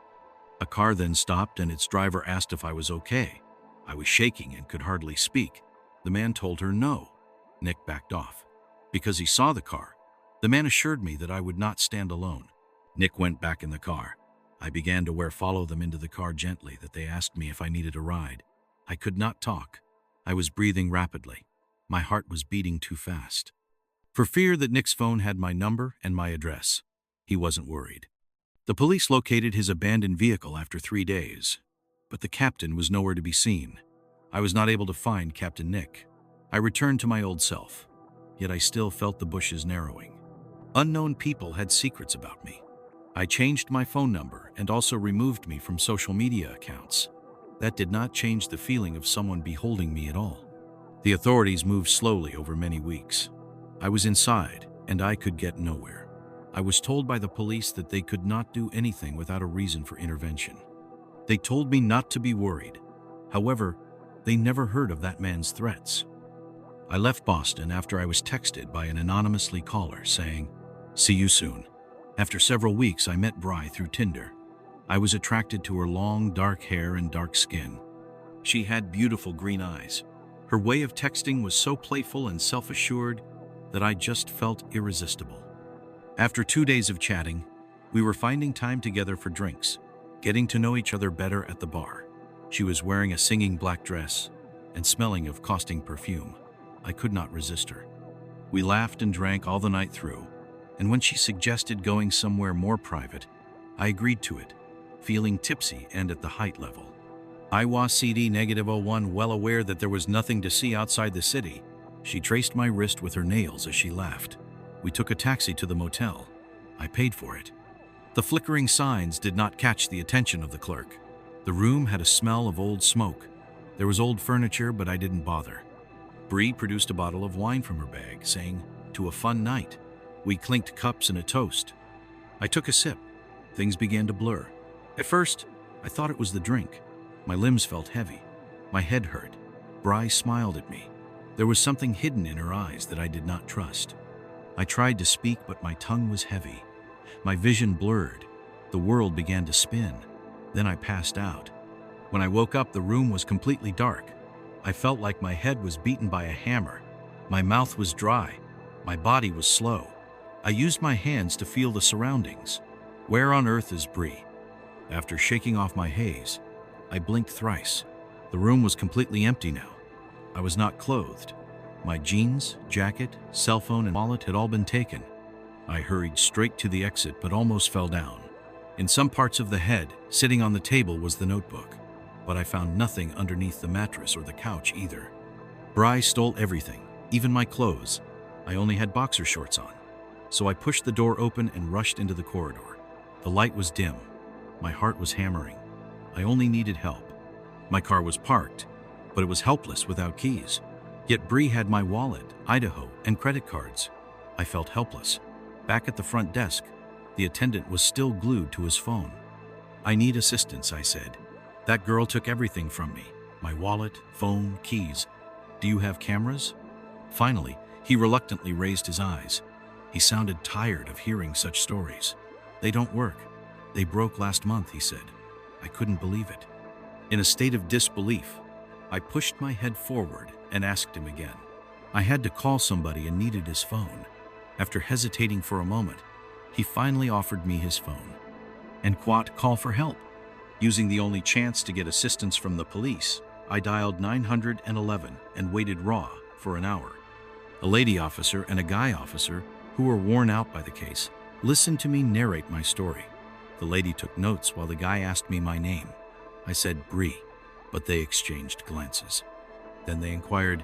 A car then stopped and its driver asked if I was okay. I was shaking and could hardly speak. The man told her no. Nick backed off. Because he saw the car, the man assured me that I would not stand alone. Nick went back in the car. I began to follow them into the car gently, that they asked me if I needed a ride. I could not talk. I was breathing rapidly. My heart was beating too fast. For fear that Nick's phone had my number and my address, he wasn't worried. The police located his abandoned vehicle after 3 days. but the captain was nowhere to be seen. I was not able to find Captain Nick. I returned to my old self, yet I still felt the bushes narrowing. Unknown people had secrets about me. I changed my phone number and also removed me from social media accounts. That did not change the feeling of someone beholding me at all. The authorities moved slowly over many weeks. I was inside, and I could get nowhere. I was told by the police that they could not do anything without a reason for intervention. They told me not to be worried. However, they never heard of that man's threats. I left Boston after I was texted by an anonymously caller saying, "See you soon." After several weeks, I met Bri through Tinder. I was attracted to her long, dark hair and dark skin. She had beautiful green eyes. Her way of texting was so playful and self-assured that I just felt irresistible. After 2 days of chatting, we were finding time together for drinks, getting to know each other better at the bar. She was wearing a singing black dress and smelling of caustic perfume. I could not resist her. We laughed and drank all the night through, and when she suggested going somewhere more private, I agreed to it, feeling tipsy and at the height level. I was CD-01, well aware that there was nothing to see outside the city. She traced my wrist with her nails as she laughed. We took a taxi to the motel. I paid for it. The flickering signs did not catch the attention of the clerk. The room had a smell of old smoke. There was old furniture, but I didn't bother. Bree produced a bottle of wine from her bag, saying, "To a fun night." We clinked cups and a toast. I took a sip. Things began to blur. At first, I thought it was the drink. My limbs felt heavy. My head hurt. Bri smiled at me. There was something hidden in her eyes that I did not trust. I tried to speak, but my tongue was heavy. My vision blurred. The world began to spin. Then I passed out. When I woke up, the room was completely dark. I felt like my head was beaten by a hammer. My mouth was dry. My body was slow. I used my hands to feel the surroundings. Where on earth is Bree? After shaking off my haze, I blinked thrice. The room was completely empty now. I was not clothed. My jeans, jacket, cell phone, and wallet had all been taken. I hurried straight to the exit but almost fell down. In some parts of the head, sitting on the table, was the notebook, but I found nothing underneath the mattress or the couch either. Bri stole everything, even my clothes. I only had boxer shorts on. So I pushed the door open and rushed into the corridor. The light was dim. My heart was hammering. I only needed help. My car was parked, but it was helpless without keys. Yet Bree had my wallet, Idaho, and credit cards. I felt helpless. Back at the front desk, the attendant was still glued to his phone. "I need assistance," I said. "That girl took everything from me. My wallet, phone, keys. Do you have cameras?" Finally, he reluctantly raised his eyes. He sounded tired of hearing such stories. "They don't work. They broke last month," he said. I couldn't believe it. In a state of disbelief, I pushed my head forward and asked him again. I had to call somebody and needed his phone. After hesitating for a moment, he finally offered me his phone. And call for help. Using the only chance to get assistance from the police, I dialed 911 and waited raw for an hour. A lady officer and a guy officer, who were worn out by the case, listened to me narrate my story. The lady took notes while the guy asked me my name. I said Bree, but they exchanged glances. Then they inquired,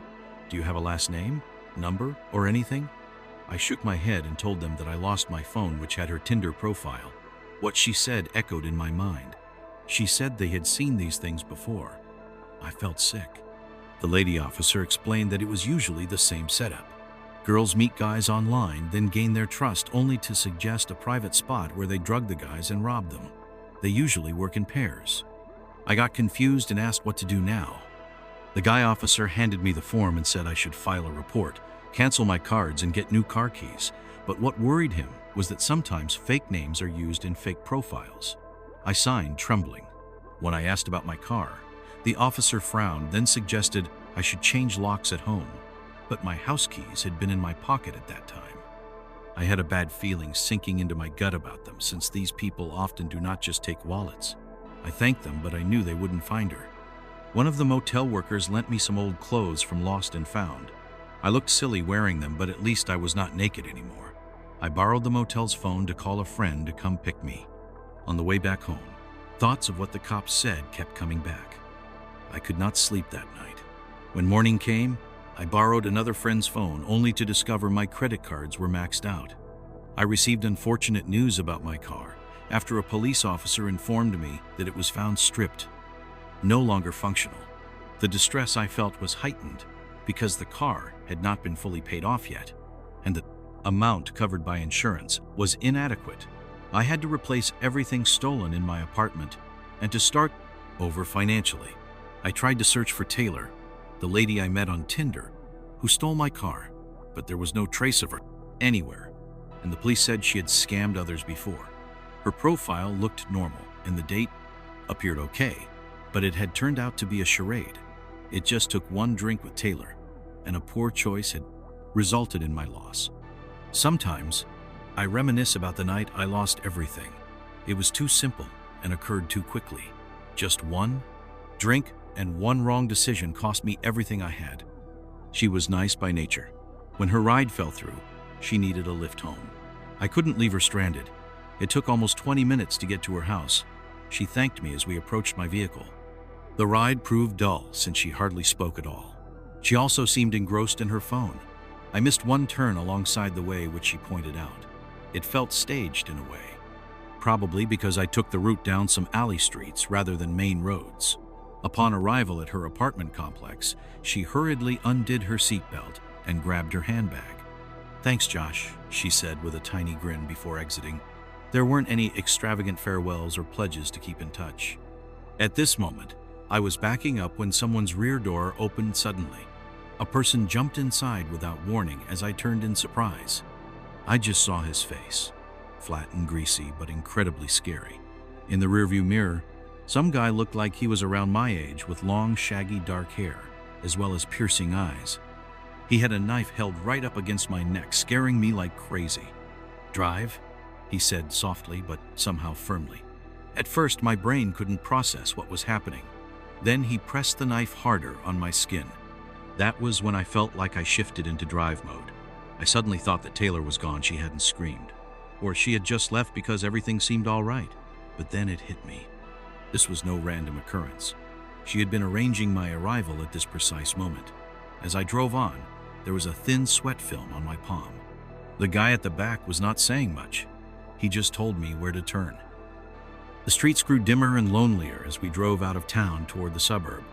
"Do you have a last name, number, or anything?" I shook my head and told them that I lost my phone, which had her Tinder profile. What she said echoed in my mind. She said they had seen these things before. I felt sick. The lady officer explained that it was usually the same setup. Girls meet guys online, then gain their trust only to suggest a private spot where they drug the guys and rob them. They usually work in pairs. I got confused and asked what to do now. The guy officer handed me the form and said I should file a report, cancel my cards, and get new car keys. But what worried him was that sometimes fake names are used in fake profiles. I signed, trembling. When I asked about my car, the officer frowned, then suggested I should change locks at home. But my house keys had been in my pocket at that time. I had a bad feeling sinking into my gut about them, since these people often do not just take wallets. I thanked them, but I knew they wouldn't find her. One of the motel workers lent me some old clothes from Lost and Found. I looked silly wearing them, but at least I was not naked anymore. I borrowed the motel's phone to call a friend to come pick me. On the way back home, Thoughts of what the cops said kept coming back. I could not sleep that night. When morning came, I borrowed another friend's phone only to discover my credit cards were maxed out. I received unfortunate news about my car after a police officer informed me that it was found stripped, no longer functional. The distress I felt was heightened because the car had not been fully paid off yet, and the amount covered by insurance was inadequate. I had to replace everything stolen in my apartment and to start over financially. I tried to search for Taylor, the lady I met on Tinder, who stole my car, but there was no trace of her anywhere, and the police said she had scammed others before. Her profile looked normal, and the date appeared okay, but it had turned out to be a charade. It just took one drink with Taylor, and a poor choice had resulted in my loss. Sometimes, I reminisce about the night I lost everything. It was too simple and occurred too quickly. Just one drink and one wrong decision cost me everything I had. She was nice by nature. When her ride fell through, she needed a lift home. I couldn't leave her stranded. It took almost 20 minutes to get to her house. She thanked me as we approached my vehicle. The ride proved dull since she hardly spoke at all. She also seemed engrossed in her phone. I missed one turn alongside the way which she pointed out. It felt staged in a way, probably because I took the route down some alley streets rather than main roads. Upon arrival at her apartment complex, she hurriedly undid her seatbelt and grabbed her handbag. "Thanks, Josh," she said with a tiny grin before exiting. There weren't any extravagant farewells or pledges to keep in touch. At this moment, I was backing up when someone's rear door opened suddenly. A person jumped inside without warning as I turned in surprise. I just saw his face, flat and greasy but incredibly scary. In the rearview mirror, some guy looked like he was around my age with long, shaggy dark hair, as well as piercing eyes. He had a knife held right up against my neck, scaring me like crazy. "Drive?" he said softly but somehow firmly. At first, my brain couldn't process what was happening. Then he pressed the knife harder on my skin. That was when I felt like I shifted into drive mode. I suddenly thought that Taylor was gone. She hadn't screamed, or she had just left because everything seemed all right. But then it hit me. This was no random occurrence. She had been arranging my arrival at this precise moment. As I drove on, there was a thin sweat film on my palm. The guy at the back was not saying much. He just told me where to turn. The streets grew dimmer and lonelier as we drove out of town toward the suburb,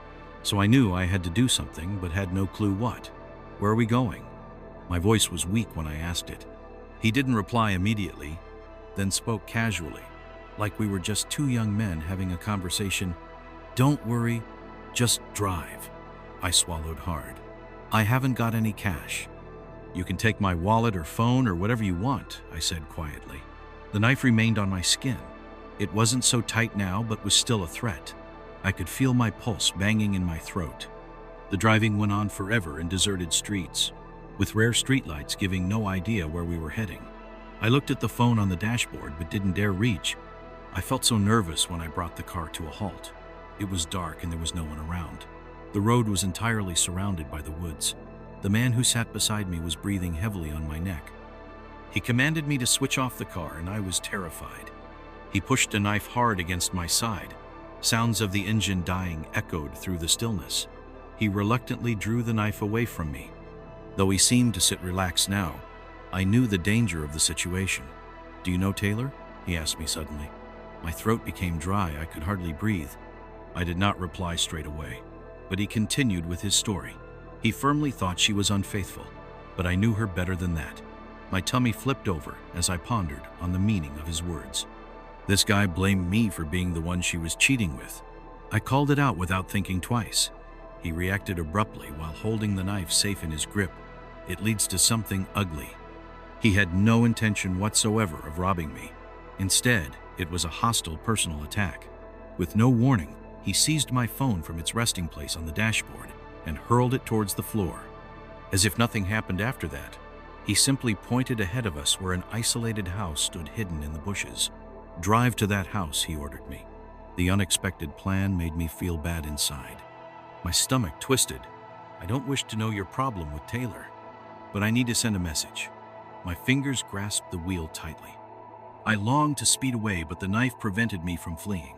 so I knew I had to do something but had no clue what. "Where are we going?" My voice was weak when I asked it. He didn't reply immediately, then spoke casually, like we were just two young men having a conversation. "Don't worry, just drive." I swallowed hard. "I haven't got any cash." "You can take my wallet or phone or whatever you want," I said quietly. The knife remained on my skin. It wasn't so tight now, but was still a threat. I could feel my pulse banging in my throat. The driving went on forever in deserted streets, with rare streetlights giving no idea where we were heading. I looked at the phone on the dashboard but didn't dare reach. I felt so nervous when I brought the car to a halt. It was dark and there was no one around. The road was entirely surrounded by the woods. The man who sat beside me was breathing heavily on my neck. He commanded me to switch off the car, and I was terrified. He pushed the knife hard against my side. Sounds of the engine dying echoed through the stillness. He reluctantly drew the knife away from me. Though he seemed to sit relaxed now, I knew the danger of the situation. "Do you know Taylor?" he asked me suddenly. My throat became dry. I could hardly breathe. I did not reply straight away, but he continued with his story. He firmly thought she was unfaithful, but I knew her better than that. My tummy flipped over as I pondered on the meaning of his words. This guy blamed me for being the one she was cheating with. I called it out without thinking twice. He reacted abruptly while holding the knife safe in his grip. "It leads to something ugly." He had no intention whatsoever of robbing me. Instead, it was a hostile personal attack. With no warning, he seized my phone from its resting place on the dashboard and hurled it towards the floor. As if nothing happened after that, he simply pointed ahead of us where an isolated house stood hidden in the bushes. "Drive to that house," he ordered me. The unexpected plan made me feel bad inside. My stomach twisted. "I don't wish to know your problem with Taylor, but I need to send a message." My fingers grasped the wheel tightly. I longed to speed away, but the knife prevented me from fleeing.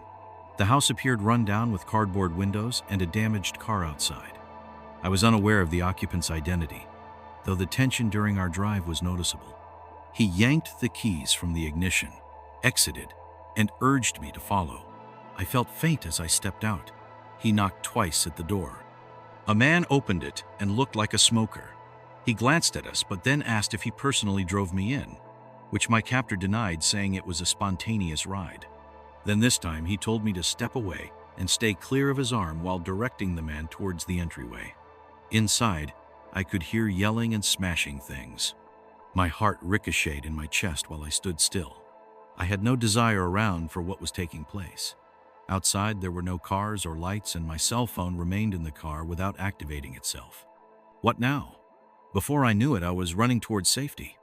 The house appeared run down with cardboard windows and a damaged car outside. I was unaware of the occupant's identity, though the tension during our drive was noticeable. He yanked the keys from the ignition, exited, and urged me to follow. I felt faint as I stepped out. He knocked twice at the door. A man opened it and looked like a smoker. He glanced at us, but then asked if he personally drove me in, which my captor denied, saying it was a spontaneous ride. Then this time he told me to step away and stay clear of his arm while directing the man towards the entryway. Inside, I could hear yelling and smashing things. My heart ricocheted in my chest while I stood still. I had no desire around for what was taking place. Outside, there were no cars or lights, and my cell phone remained in the car without activating itself. What now? Before I knew it, I was running towards safety.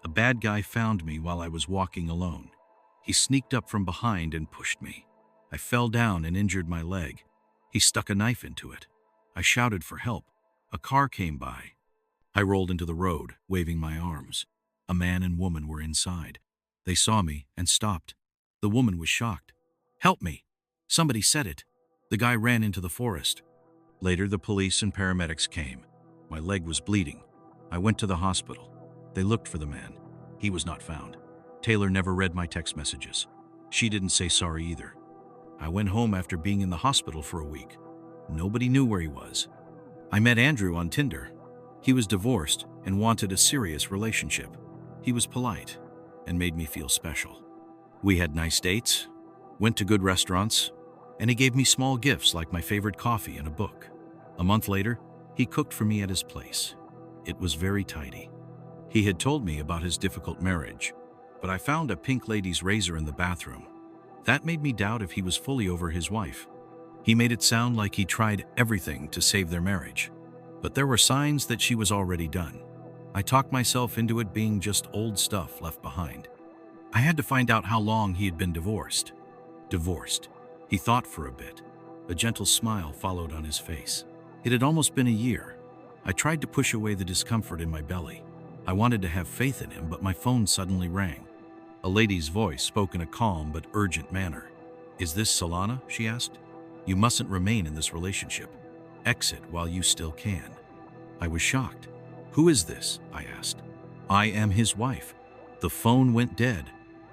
A bad guy found me while I was walking alone. He sneaked up from behind and pushed me. I fell down and injured my leg. He stuck a knife into it. I shouted for help. A car came by. I rolled into the road, waving my arms. A man and woman were inside. They saw me and stopped. The woman was shocked. "Help me! Somebody said it." The guy ran into the forest. Later, the police and paramedics came. My leg was bleeding. I went to the hospital. They looked for the man. He was not found. Taylor never read my text messages. She didn't say sorry either. I went home after being in the hospital for a week. Nobody knew where he was. I met Andrew on Tinder. He was divorced and wanted a serious relationship. He was polite and made me feel special. We had nice dates, went to good restaurants, and he gave me small gifts like my favorite coffee and a book. A month later, he cooked for me at his place. It was very tidy. He had told me about his difficult marriage, but I found a pink lady's razor in the bathroom. That made me doubt if he was fully over his wife. He made it sound like he tried everything to save their marriage, but there were signs that she was already done. I talked myself into it being just old stuff left behind. I had to find out how long he had been divorced. Divorced. He thought for a bit. A gentle smile followed on his face. It had almost been a year. I tried to push away the discomfort in my belly. I wanted to have faith in him, but my phone suddenly rang. A lady's voice spoke in a calm but urgent manner. "Is this Solana?" she asked. "You mustn't remain in this relationship. Exit while you still can." I was shocked. "Who is this?" I asked. "I am his wife." The phone went dead.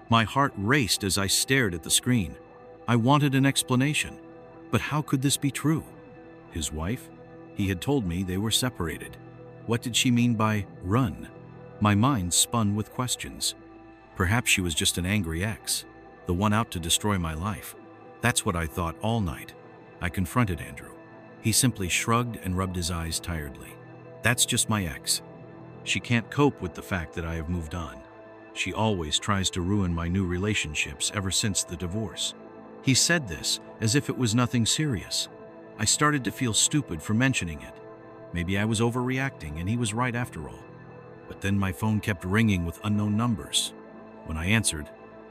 My heart raced as I stared at the screen. I wanted an explanation. But how could this be true? His wife? He had told me they were separated. What did she mean by run? My mind spun with questions. Perhaps she was just an angry ex, the one out to destroy my life. That's what I thought all night. I confronted Andrew. He simply shrugged and rubbed his eyes tiredly. "That's just my ex. She can't cope with the fact that I have moved on. She always tries to ruin my new relationships ever since the divorce." He said this as if it was nothing serious. I started to feel stupid for mentioning it. Maybe I was overreacting and he was right after all. But then my phone kept ringing with unknown numbers. When I answered,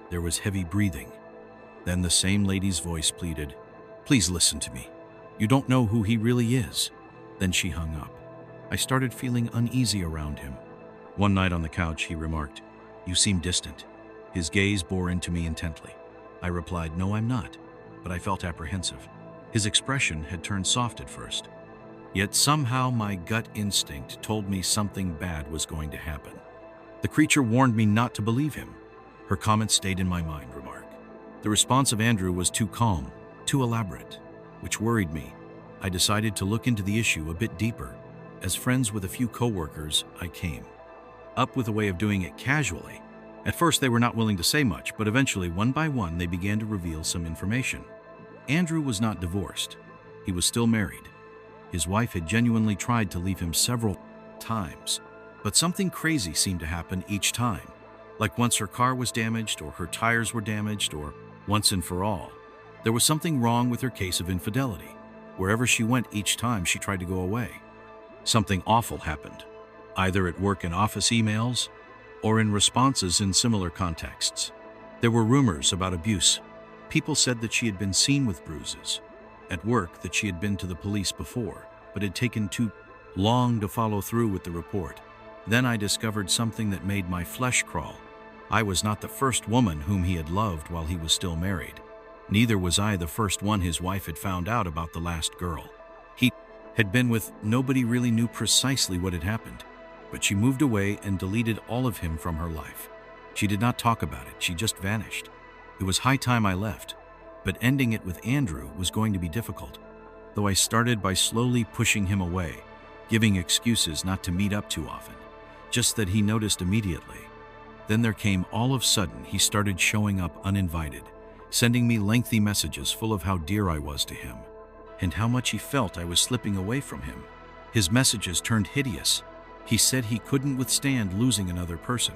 there was heavy breathing. Then the same lady's voice pleaded, "Please listen to me. You don't know who he really is." Then she hung up. I started feeling uneasy around him. One night on the couch, he remarked, "You seem distant." His gaze bore into me intently. I replied, "No, I'm not," but I felt apprehensive. His expression had turned soft at first. Yet somehow my gut instinct told me something bad was going to happen. The creature warned me not to believe him. Her comment stayed in my mind, remark. The response of Andrew was too calm, too elaborate, which worried me. I decided to look into the issue a bit deeper. As friends with a few coworkers, I came up with a way of doing it casually. At first, they were not willing to say much, but eventually, one by one, they began to reveal some information. Andrew was not divorced. He was still married. His wife had genuinely tried to leave him several times, but something crazy seemed to happen each time. Like once her car was damaged, or her tires were damaged, or once and for all. There was something wrong with her case of infidelity. Wherever she went each time, she tried to go away. Something awful happened, either at work in office emails, or in responses in similar contexts. There were rumors about abuse. People said that she had been seen with bruises. At work, that she had been to the police before, but had taken too long to follow through with the report. Then I discovered something that made my flesh crawl. I was not the first woman whom he had loved while he was still married. Neither was I the first one his wife had found out about the last girl. He had been with nobody really knew precisely what had happened, but she moved away and deleted all of him from her life. She did not talk about it, she just vanished. It was high time I left, but ending it with Andrew was going to be difficult, though I started by slowly pushing him away, giving excuses not to meet up too often, just that he noticed immediately. Then there came all of a sudden he started showing up uninvited, sending me lengthy messages full of how dear I was to him, and how much he felt I was slipping away from him. His messages turned hideous. He said he couldn't withstand losing another person,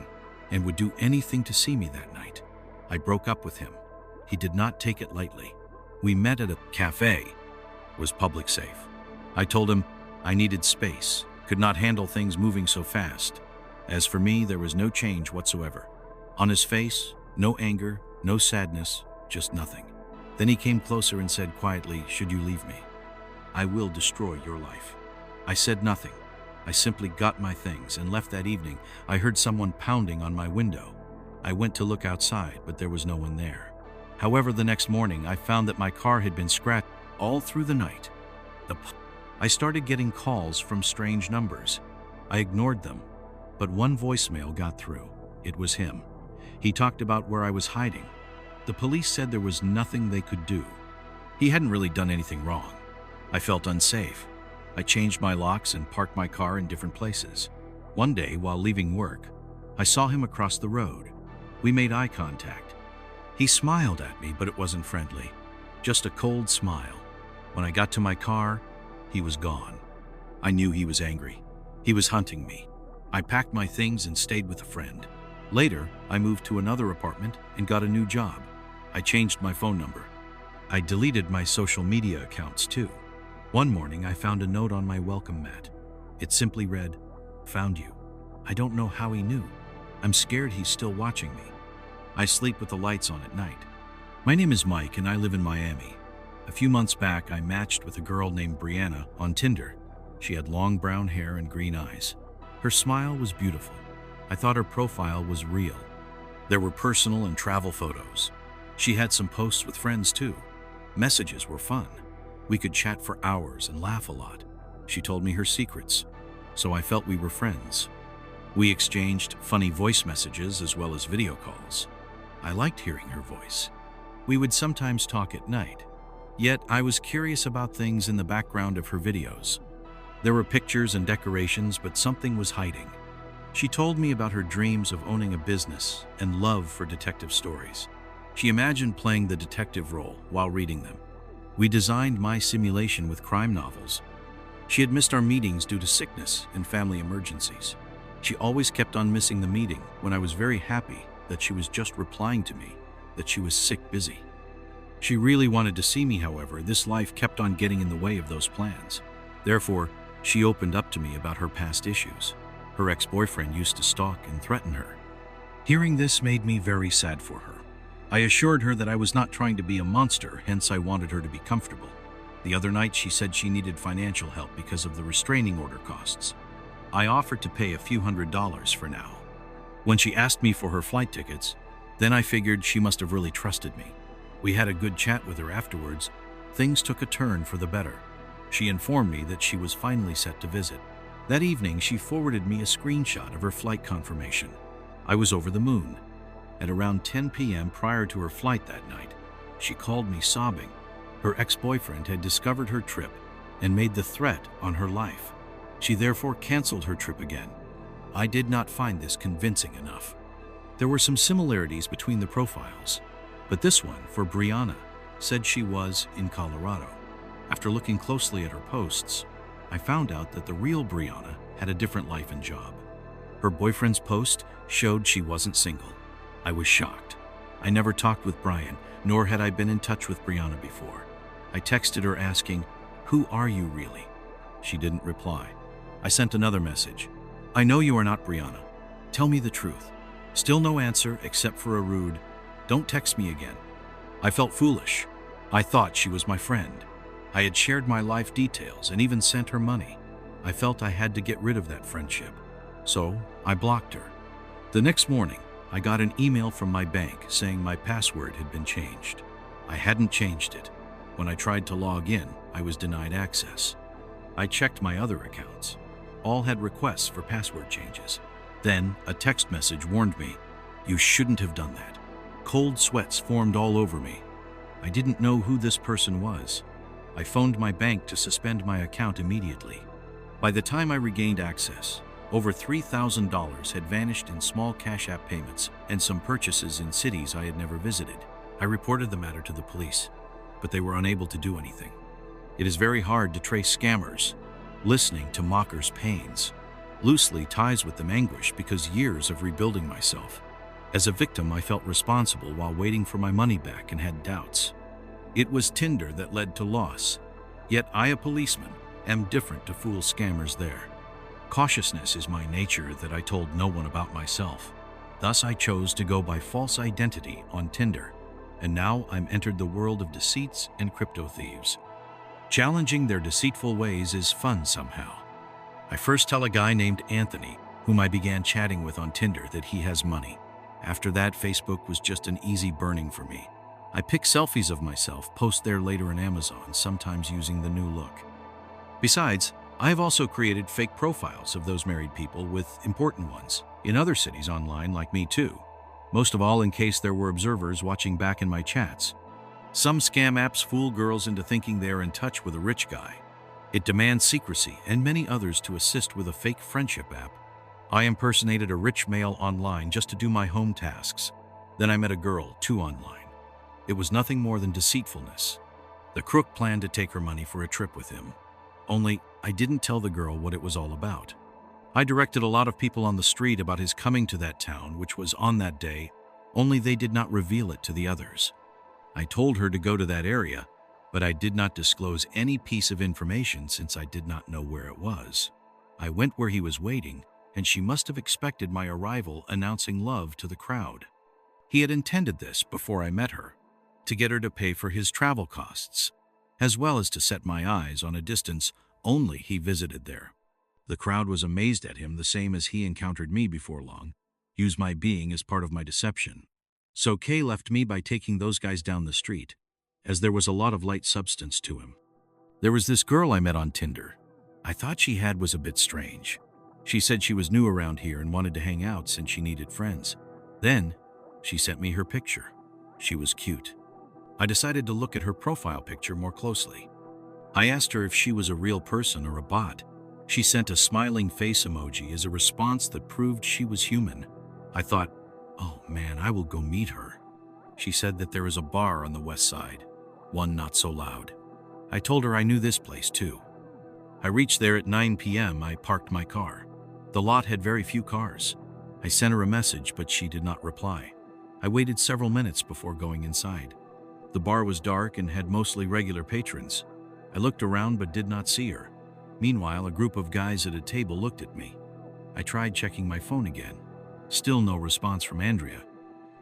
and would do anything to see me that night. I broke up with him. He did not take it lightly. We met at a cafe. Was public safe. I told him I needed space, could not handle things moving so fast. As for me, there was no change whatsoever. On his face, no anger, no sadness, just nothing. Then he came closer and said quietly, "Should you leave me, I will destroy your life." I said nothing. I simply got my things and left that evening. I heard someone pounding on my window. I went to look outside, but there was no one there. However, the next morning, I found that my car had been scratched all through the night. I started getting calls from strange numbers. I ignored them, but one voicemail got through. It was him. He talked about where I was hiding. The police said there was nothing they could do. He hadn't really done anything wrong. I felt unsafe. I changed my locks and parked my car in different places. One day, while leaving work, I saw him across the road. We made eye contact. He smiled at me, but it wasn't friendly. Just a cold smile. When I got to my car, he was gone. I knew he was angry. He was hunting me. I packed my things and stayed with a friend. Later, I moved to another apartment and got a new job. I changed my phone number. I deleted my social media accounts too. One morning, I found a note on my welcome mat. It simply read, "Found you." I don't know how he knew. I'm scared he's still watching me. I sleep with the lights on at night. My name is Mike and I live in Miami. A few months back, I matched with a girl named Brianna on Tinder. She had long brown hair and green eyes. Her smile was beautiful. I thought her profile was real. There were personal and travel photos. She had some posts with friends too. Messages were fun. We could chat for hours and laugh a lot. She told me her secrets, so I felt we were friends. We exchanged funny voice messages as well as video calls. I liked hearing her voice. We would sometimes talk at night. Yet I was curious about things in the background of her videos. There were pictures and decorations, but something was hiding. She told me about her dreams of owning a business and love for detective stories. She imagined playing the detective role while reading them. We designed my simulation with crime novels. She had missed our meetings due to sickness and family emergencies. She always kept on missing the meeting when I was very happy that she was just replying to me that she was sick busy. She really wanted to see me, however. This life kept on getting in the way of those plans. Therefore, she opened up to me about her past issues. Her ex-boyfriend used to stalk and threaten her. Hearing this made me very sad for her. I assured her that I was not trying to be a monster, hence I wanted her to be comfortable. The other night she said she needed financial help because of the restraining order costs. I offered to pay a few $100s for now. When she asked me for her flight tickets, then I figured she must have really trusted me. We had a good chat with her afterwards. Things took a turn for the better. She informed me that she was finally set to visit. That evening, she forwarded me a screenshot of her flight confirmation. I was over the moon. At around 10 p.m. prior to her flight that night, she called me sobbing. Her ex-boyfriend had discovered her trip and made the threat on her life. She therefore canceled her trip again. I did not find this convincing enough. There were some similarities between the profiles, but this one, for Brianna, said she was in Colorado. After looking closely at her posts, I found out that the real Brianna had a different life and job. Her boyfriend's post showed she wasn't single. I was shocked. I never talked with Brian, nor had I been in touch with Brianna before. I texted her asking, "Who are you really?" She didn't reply. I sent another message. "I know you are not Brianna. Tell me the truth." Still no answer except for a rude, "Don't text me again." I felt foolish. I thought she was my friend. I had shared my life details and even sent her money. I felt I had to get rid of that friendship, so I blocked her. The next morning, I got an email from my bank saying my password had been changed. I hadn't changed it. When I tried to log in, I was denied access. I checked my other accounts. All had requests for password changes. Then, a text message warned me, "You shouldn't have done that." Cold sweats formed all over me. I didn't know who this person was. I phoned my bank to suspend my account immediately. By the time I regained access, over $3,000 had vanished in small Cash App payments and some purchases in cities I had never visited. I reported the matter to the police, but they were unable to do anything. It is very hard to trace scammers. Listening to mockers' pains loosely ties with them anguish because years of rebuilding myself. As a victim, I felt responsible while waiting for my money back and had doubts. It was Tinder that led to loss. Yet I, a policeman, am different to fool scammers there. Cautiousness is my nature that I told no one about myself. Thus I chose to go by false identity on Tinder, and now I'm entered the world of deceits and crypto thieves. Challenging their deceitful ways is fun somehow. I first tell a guy named Anthony, whom I began chatting with on Tinder, that he has money. After that, Facebook was just an easy burning for me. I pick selfies of myself, post there later in Amazon, sometimes using the new look. Besides, I have also created fake profiles of those married people with important ones in other cities online like me too. Most of all in case there were observers watching back in my chats. Some scam apps fool girls into thinking they are in touch with a rich guy. It demands secrecy, and many others to assist with a fake friendship app. I impersonated a rich male online just to do my home tasks. Then I met a girl, too, online. It was nothing more than deceitfulness. The crook planned to take her money for a trip with him. Only, I didn't tell the girl what it was all about. I directed a lot of people on the street about his coming to that town, which was on that day, only they did not reveal it to the others. I told her to go to that area, but I did not disclose any piece of information since I did not know where it was. I went where he was waiting, and she must have expected my arrival, announcing love to the crowd. He had intended this before I met her, to get her to pay for his travel costs, as well as to set my eyes on a distance only he visited there. The crowd was amazed at him, the same as he encountered me before long, used my being as part of my deception. So Kay left me by taking those guys down the street, as there was a lot of light substance to him. There was this girl I met on Tinder. I thought she was a bit strange. She said she was new around here and wanted to hang out since she needed friends. Then, she sent me her picture. She was cute. I decided to look at her profile picture more closely. I asked her if she was a real person or a bot. She sent a smiling face emoji as a response that proved she was human. I thought, oh man, I will go meet her. She said that there is a bar on the west side, one not so loud. I told her I knew this place too. I reached there at 9 p.m. I parked my car. The lot had very few cars. I sent her a message, but she did not reply. I waited several minutes before going inside. The bar was dark and had mostly regular patrons. I looked around but did not see her. Meanwhile, a group of guys at a table looked at me. I tried checking my phone again. Still no response from Andrea.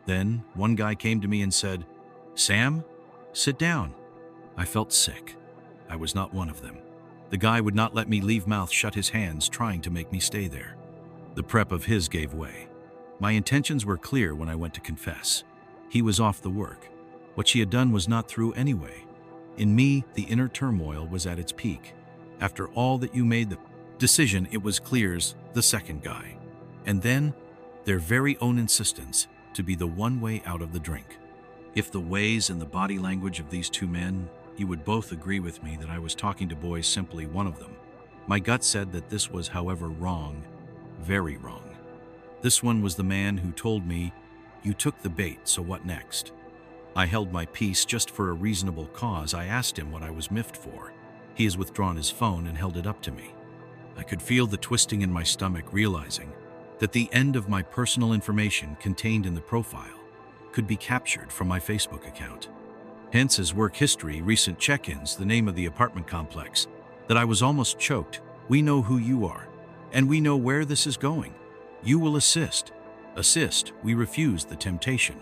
Then, one guy came to me and said, "Sam, sit down." I felt sick. I was not one of them. The guy would not let me leave, mouth shut, his hands trying to make me stay there. The prep of his gave way. My intentions were clear when I went to confess. He was off the work. What she had done was not through anyway. In me, the inner turmoil was at its peak. After all that you made the decision, it was clear's the second guy. And then, their very own insistence to be the one way out of the drink. If the ways and the body language of these two men, you would both agree with me that I was talking to boys, simply one of them. My gut said that this was, however, wrong, very wrong. This one was the man who told me, "You took the bait, so what next?" I held my peace just for a reasonable cause. I asked him what I was miffed for. He has withdrawn his phone and held it up to me. I could feel the twisting in my stomach, realizing that the end of my personal information contained in the profile could be captured from my Facebook account. Hence his work history, recent check-ins, the name of the apartment complex, that I was almost choked. "We know who you are, and we know where this is going. You will assist." Assist, we refused the temptation.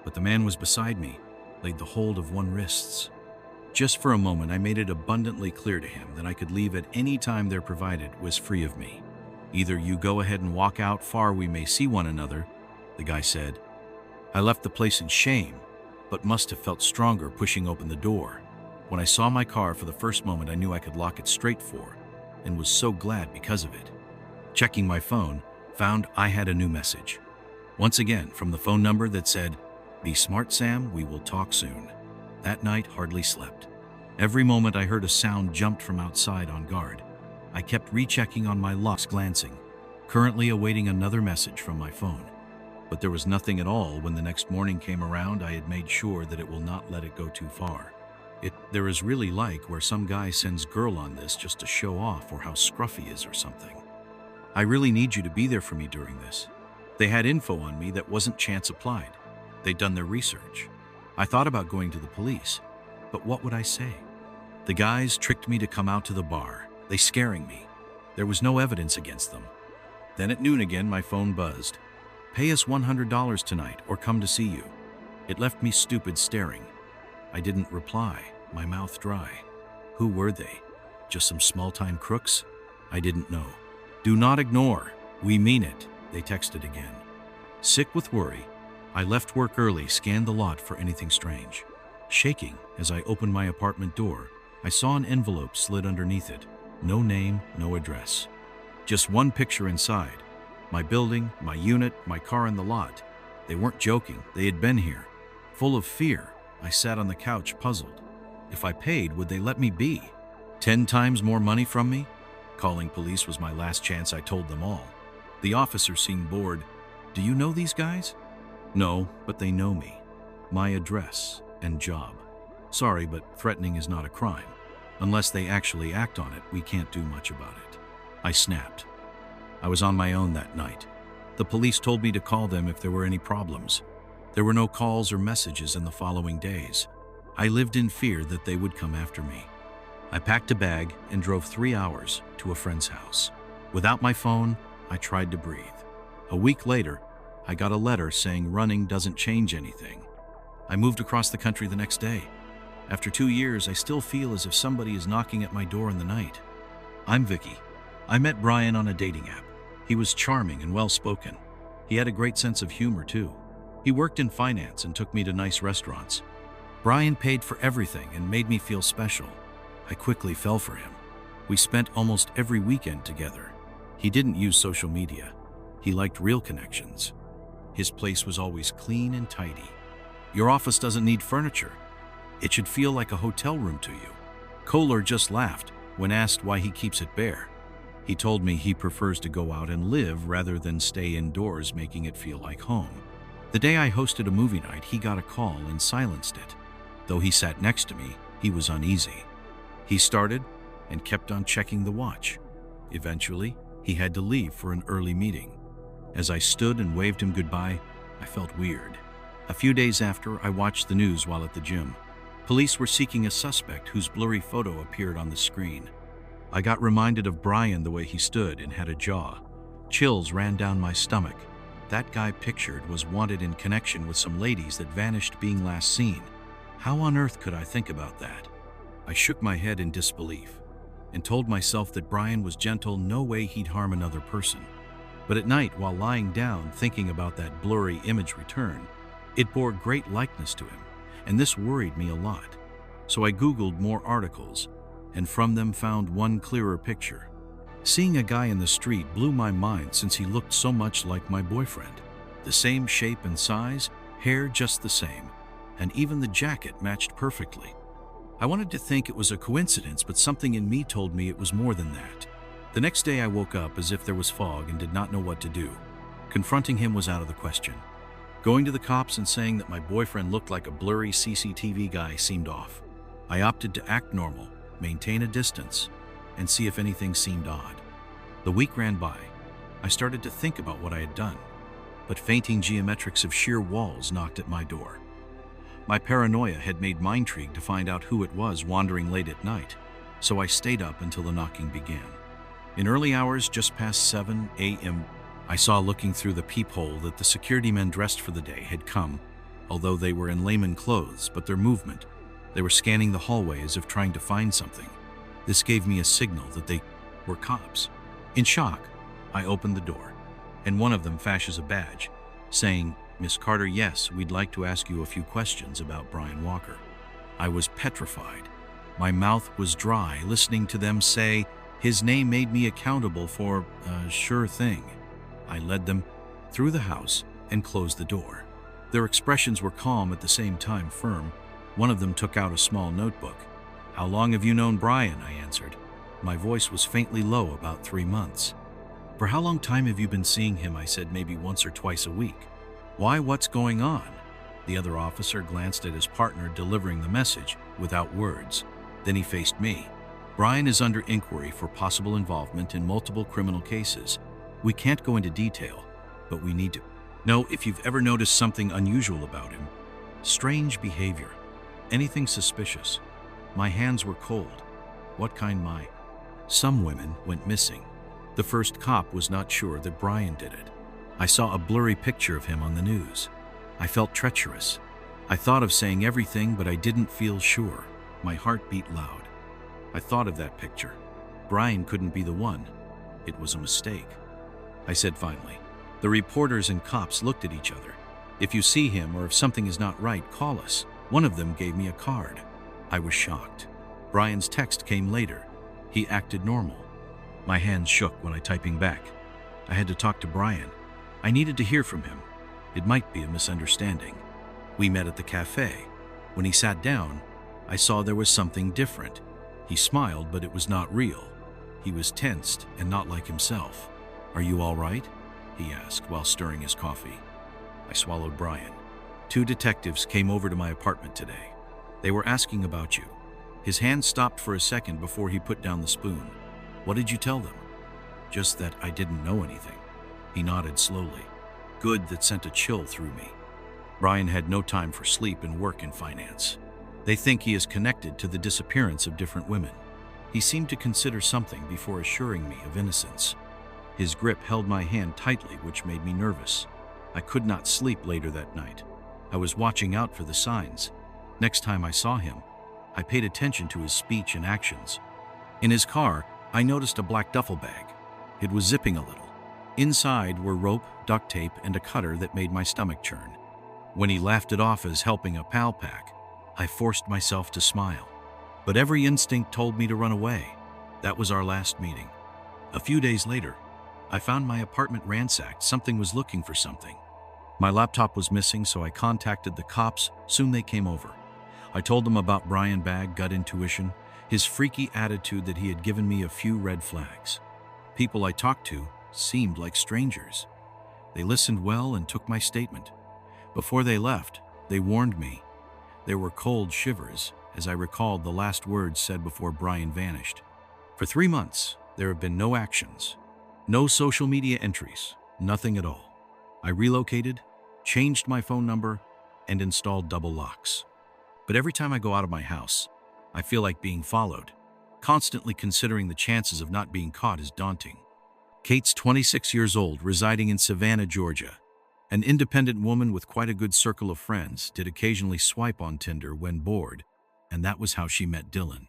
But the man was beside me, laid the hold of one wrists. Just for a moment, I made it abundantly clear to him that I could leave at any time there provided was free of me. "Either you go ahead and walk out far we may see one another," the guy said. I left the place in shame. but must have felt stronger pushing open the door. When I saw my car for the first moment, I knew I could lock it straight for, and was so glad because of it. Checking my phone, found I had a new message. Once again, from the phone number that said, "Be smart, Sam, we will talk soon." That night, hardly slept. Every moment I heard a sound jumped from outside on guard. I kept rechecking on my locks, glancing, currently awaiting another message from my phone. But there was nothing at all. When the next morning came around, I had made sure that it will not let it go too far. There is really like where some guy sends girl on this just to show off or how scruffy he is or something. I really need you to be there for me during this. They had info on me that wasn't chance applied. They'd done their research. I thought about going to the police, but what would I say? The guys tricked me to come out to the bar. They scaring me. There was no evidence against them. Then at noon again, my phone buzzed. "Pay us $100 tonight or come to see you." It left me stupid, staring. I didn't reply, my mouth dry. Who were they? Just some small-time crooks? I didn't know. "Do not ignore. We mean it," they texted again. Sick with worry, I left work early, scanned the lot for anything strange. Shaking as I opened my apartment door, I saw an envelope slid underneath it. No name, no address. Just one picture inside. My building, my unit, my car in the lot. They weren't joking. They had been here. Full of fear, I sat on the couch, puzzled. If I paid, would they let me be? 10 times more money from me? Calling police was my last chance, I told them all. The officer seemed bored. "Do you know these guys?" "No, but they know me. My address and job." "Sorry, but threatening is not a crime. Unless they actually act on it, we can't do much about it." I snapped. I was on my own that night. The police told me to call them if there were any problems. There were no calls or messages in the following days. I lived in fear that they would come after me. I packed a bag and drove 3 hours to a friend's house. Without my phone, I tried to breathe. A week later, I got a letter saying running doesn't change anything. I moved across the country the next day. After 2 years, I still feel as if somebody is knocking at my door in the night. I'm Vicky. I met Brian on a dating app. He was charming and well-spoken. He had a great sense of humor, too. He worked in finance and took me to nice restaurants. Brian paid for everything and made me feel special. I quickly fell for him. We spent almost every weekend together. He didn't use social media. He liked real connections. His place was always clean and tidy. "Your office doesn't need furniture. It should feel like a hotel room to you." Kohler just laughed when asked why he keeps it bare. He told me he prefers to go out and live rather than stay indoors, making it feel like home. The day I hosted a movie night, he got a call and silenced it. Though he sat next to me, he was uneasy. He started and kept on checking the watch. Eventually, he had to leave for an early meeting. As I stood and waved him goodbye, I felt weird. A few days after, I watched the news while at the gym. Police were seeking a suspect whose blurry photo appeared on the screen. I got reminded of Brian, the way he stood and had a jaw. Chills ran down my stomach. That guy pictured was wanted in connection with some ladies that vanished being last seen. How on earth could I think about that? I shook my head in disbelief and told myself that Brian was gentle, no way he'd harm another person. But at night, while lying down thinking about that blurry image return, it bore great likeness to him, and this worried me a lot. So I Googled more articles, and from them found one clearer picture. Seeing a guy in the street blew my mind since he looked so much like my boyfriend. The same shape and size, hair just the same, and even the jacket matched perfectly. I wanted to think it was a coincidence, but something in me told me it was more than that. The next day I woke up as if there was fog and did not know what to do. Confronting him was out of the question. Going to the cops and saying that my boyfriend looked like a blurry CCTV guy seemed off. I opted to act normal, maintain a distance, and see if anything seemed odd. The week ran by. I started to think about what I had done, but fainting geometrics of sheer walls knocked at my door. My paranoia had made me intrigued to find out who it was wandering late at night, so I stayed up until the knocking began. In early hours, just past 7 a.m., I saw looking through the peephole that the security men dressed for the day had come, although they were in layman clothes, but their movement. They were scanning the hallway as if trying to find something. This gave me a signal that they were cops. In shock, I opened the door, and one of them flashes a badge, saying, Miss Carter, yes, we'd like to ask you a few questions about Brian Walker. I was petrified. My mouth was dry listening to them say his name made me accountable for a sure thing. I led them through the house and closed the door. Their expressions were calm at the same time firm. One of them took out a small notebook. How long have you known Brian? I answered. My voice was faintly low, about 3 months. For how long time have you been seeing him? I said, maybe once or twice a week. Why, what's going on? The other officer glanced at his partner delivering the message without words. Then he faced me. Brian is under inquiry for possible involvement in multiple criminal cases. We can't go into detail, but we need to know if you've ever noticed something unusual about him. Strange behavior. Anything suspicious. My hands were cold. What kind? Some women went missing. The first cop was not sure that Brian did it. I saw a blurry picture of him on the news. I felt treacherous. I thought of saying everything, but I didn't feel sure. My heart beat loud. I thought of that picture. Brian couldn't be the one. It was a mistake. I said finally. The reporters and cops looked at each other. If you see him or if something is not right, call us. One of them gave me a card. I was shocked. Brian's text came later. He acted normal. My hands shook when I typing back. I had to talk to Brian. I needed to hear from him. It might be a misunderstanding. We met at the cafe. When he sat down, I saw there was something different. He smiled, but it was not real. He was tensed and not like himself. Are you all right? He asked while stirring his coffee. I swallowed. Brian. 2 detectives came over to my apartment today. They were asking about you. His hand stopped for a second before he put down the spoon. What did you tell them? Just that I didn't know anything. He nodded slowly. Good, that sent a chill through me. Brian had no time for sleep and work in finance. They think he is connected to the disappearance of different women. He seemed to consider something before assuring me of innocence. His grip held my hand tightly, which made me nervous. I could not sleep later that night. I was watching out for the signs. Next time I saw him, I paid attention to his speech and actions. In his car, I noticed a black duffel bag. It was zipping a little. Inside were rope, duct tape, and a cutter that made my stomach churn. When he laughed it off as helping a pal pack, I forced myself to smile. But every instinct told me to run away. That was our last meeting. A few days later, I found my apartment ransacked. Something was looking for something. My laptop was missing, so I contacted the cops. Soon they came over. I told them about Brian Bag, gut intuition, his freaky attitude that he had given me a few red flags. People I talked to seemed like strangers. They listened well and took my statement. Before they left, they warned me. There were cold shivers as I recalled the last words said before Brian vanished. For 3 months, there have been no actions, no social media entries, nothing at all. I relocated, changed my phone number, and installed double locks. But every time I go out of my house, I feel like being followed. Constantly considering the chances of not being caught is daunting. Kate's 26 years old, residing in Savannah, Georgia. An independent woman with quite a good circle of friends, did occasionally swipe on Tinder when bored, and that was how she met Dylan.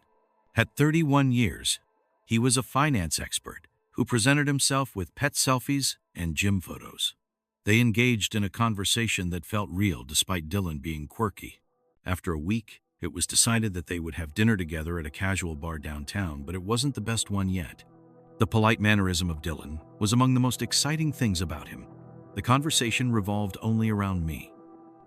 At 31 years, he was a finance expert who presented himself with pet selfies and gym photos. They engaged in a conversation that felt real despite Dylan being quirky. After a week, it was decided that they would have dinner together at a casual bar downtown, but it wasn't the best one yet. The polite mannerism of Dylan was among the most exciting things about him. The conversation revolved only around me.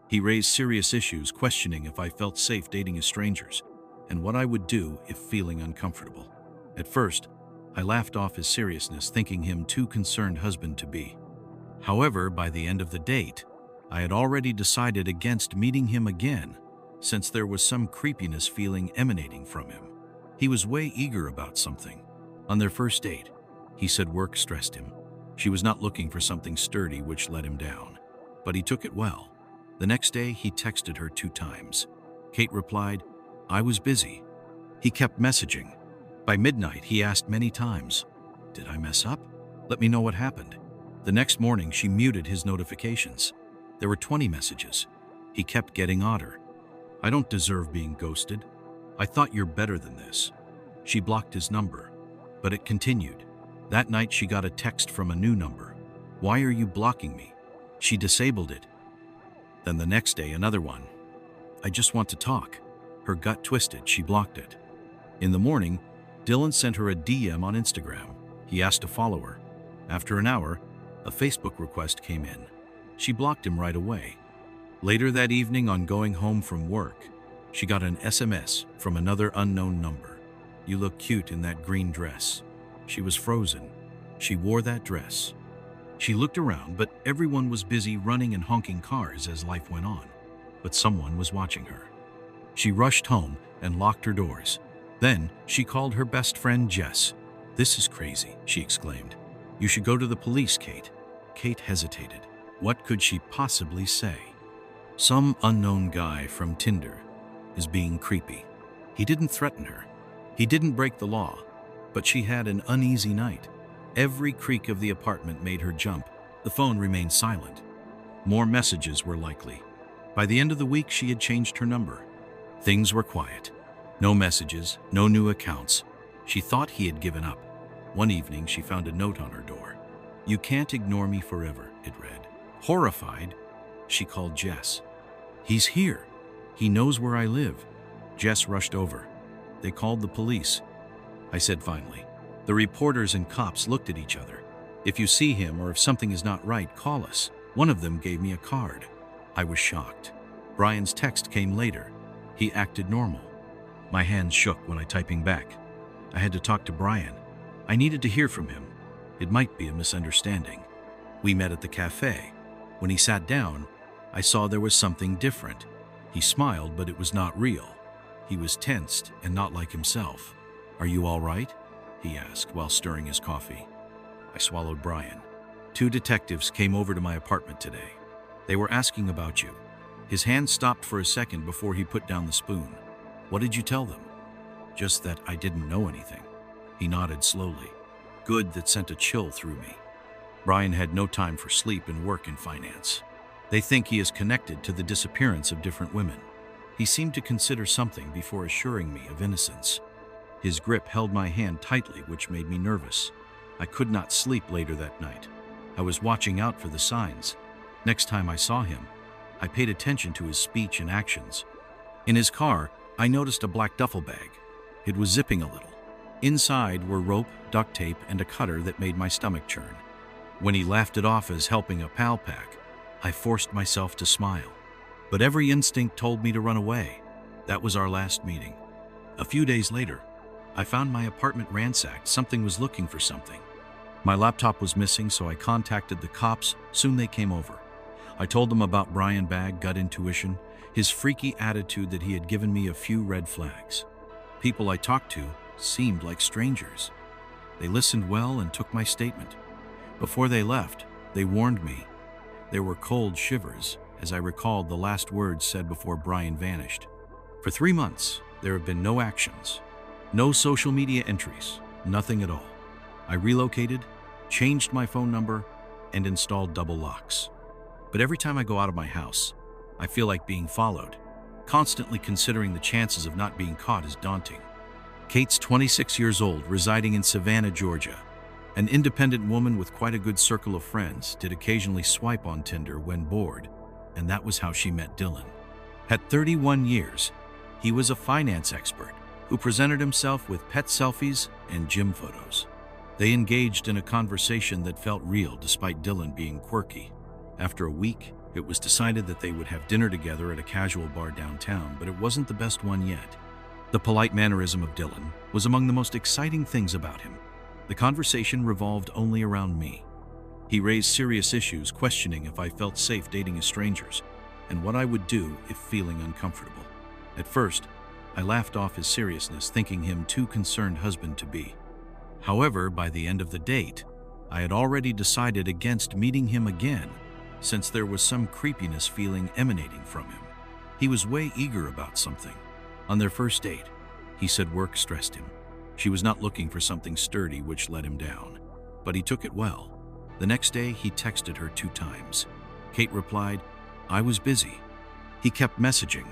He raised serious issues, questioning if I felt safe dating as strangers, and what I would do if feeling uncomfortable. At first, I laughed off his seriousness, thinking him too concerned husband-to-be. However, by the end of the date, I had already decided against meeting him again, since there was some creepiness feeling emanating from him. He was way eager about something. On their first date, he said work stressed him. She was not looking for something sturdy, which let him down. But he took it well. The next day, he texted her 2 times. Kate replied, "I was busy." He kept messaging. By midnight, he asked many times, "Did I mess up? Let me know what happened." The next morning, she muted his notifications. There were 20 messages. He kept getting odder. "I don't deserve being ghosted. I thought you're better than this." She blocked his number, but it continued. That night, she got a text from a new number. "Why are you blocking me?" She disabled it. Then the next day, another one. "I just want to talk." Her gut twisted, she blocked it. In the morning, Dylan sent her a DM on Instagram. He asked to follow her. After an hour, a Facebook request came in. She blocked him right away. Later that evening, on going home from work, she got an SMS from another unknown number. "You look cute in that green dress." She was frozen. She wore that dress. She looked around, but everyone was busy running and honking cars as life went on. But someone was watching her. She rushed home and locked her doors. Then she called her best friend Jess. "This is crazy," she exclaimed. "You should go to the police, Kate." Kate hesitated. What could she possibly say? Some unknown guy from Tinder is being creepy. He didn't threaten her. He didn't break the law, but she had an uneasy night. Every creak of the apartment made her jump. The phone remained silent. More messages were likely. By the end of the week, she had changed her number. Things were quiet. No messages, no new accounts. She thought he had given up. One evening, she found a note on her door. "You can't ignore me forever," it read. Horrified, she called Jess. "He's here. He knows where I live." Jess rushed over. "They called the police," I said finally. The reporters and cops looked at each other. "If you see him or if something is not right, call us." One of them gave me a card. I was shocked. Brian's text came later. He acted normal. My hands shook when I typing back. I had to talk to Brian. I needed to hear from him. It might be a misunderstanding. We met at the cafe. When he sat down, I saw there was something different. He smiled, but it was not real. He was tensed and not like himself. "Are you all right?" he asked while stirring his coffee. I swallowed. "Brian, 2 detectives came over to my apartment today. They were asking about you." His hand stopped for a second before he put down the spoon. "What did you tell them?" "Just that I didn't know anything." He nodded slowly. "Good." That sent a chill through me. Brian had no time for sleep and work and finance. They think he is connected to the disappearance of different women. He seemed to consider something before assuring me of innocence. His grip held my hand tightly, which made me nervous. I could not sleep later that night. I was watching out for the signs. Next time I saw him, I paid attention to his speech and actions. In his car, I noticed a black duffel bag. It was zipping a little. Inside were rope, duct tape, and a cutter that made my stomach churn. When he laughed it off as helping a pal pack, I forced myself to smile. But every instinct told me to run away. That was our last meeting. A few days later, I found my apartment ransacked. Something was looking for something. My laptop was missing, so I contacted the cops. Soon they came over. I told them about Brian Bagg, gut intuition, his freaky attitude that he had given me a few red flags. People I talked to seemed like strangers. They listened well and took my statement. Before they left, they warned me. There were cold shivers as I recalled the last words said before Brian vanished. For 3 months, there have been no actions. No social media entries, nothing at all. I relocated, changed my phone number, and installed double locks. But every time I go out of my house, I feel like being followed. Constantly considering the chances of not being caught is daunting. Kate's 26 years old, residing in Savannah, Georgia. An independent woman with quite a good circle of friends, did occasionally swipe on Tinder when bored, and that was how she met Dylan. At 31 years, he was a finance expert who presented himself with pet selfies and gym photos. They engaged in a conversation that felt real despite Dylan being quirky. After a week, it was decided that they would have dinner together at a casual bar downtown, but it wasn't the best one yet. The polite mannerism of Dylan was among the most exciting things about him. The conversation revolved only around me. He raised serious issues, questioning if I felt safe dating as strangers, and what I would do if feeling uncomfortable. At first, I laughed off his seriousness, thinking him too concerned husband-to-be. However, by the end of the date, I had already decided against meeting him again, since there was some creepiness feeling emanating from him. He was way eager about something. On their first date, he said work stressed him. She was not looking for something sturdy, which let him down. But he took it well. The next day, he texted her 2 times. Kate replied, "I was busy." He kept messaging.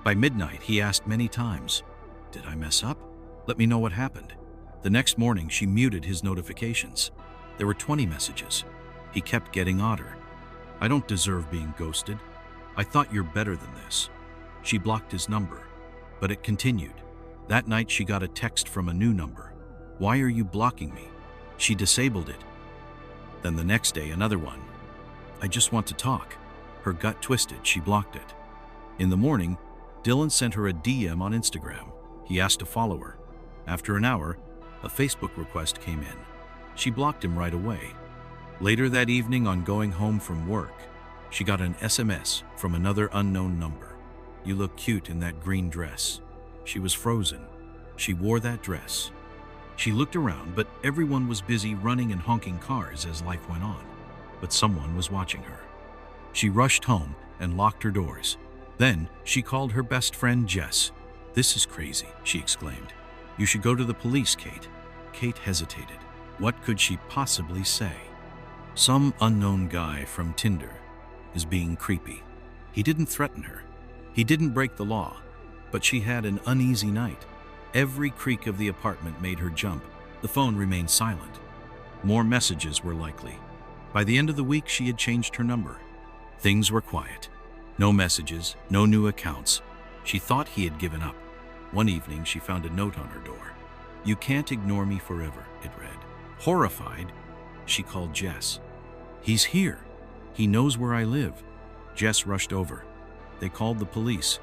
By midnight, he asked many times, "Did I mess up? Let me know what happened." The next morning, she muted his notifications. There were 20 messages. He kept getting odder. "I don't deserve being ghosted." I thought you're better than this. She blocked his number, but it continued. That night she got a text from a new number. Why are you blocking me? She disabled it. Then the next day, another one. I just want to talk. Her gut twisted, she blocked it. In the morning, Dylan sent her a DM on Instagram. He asked to follow her. After an hour, a Facebook request came in. She blocked him right away. Later that evening, on going home from work, she got an SMS from another unknown number. You look cute in that green dress. She was frozen. She wore that dress. She looked around, but everyone was busy running and honking cars as life went on. But someone was watching her. She rushed home and locked her doors. Then she called her best friend Jess. This is crazy, she exclaimed. You should go to the police, Kate. Kate hesitated. What could she possibly say? Some unknown guy from Tinder is being creepy. He didn't threaten her. He didn't break the law, but she had an uneasy night. Every creak of the apartment made her jump. The phone remained silent. More messages were likely. By the end of the week, she had changed her number. Things were quiet. No messages, no new accounts. She thought he had given up. One evening, she found a note on her door. You can't ignore me forever, it read. Horrified, she called Jess. He's here. He knows where I live. Jess rushed over. They called the police.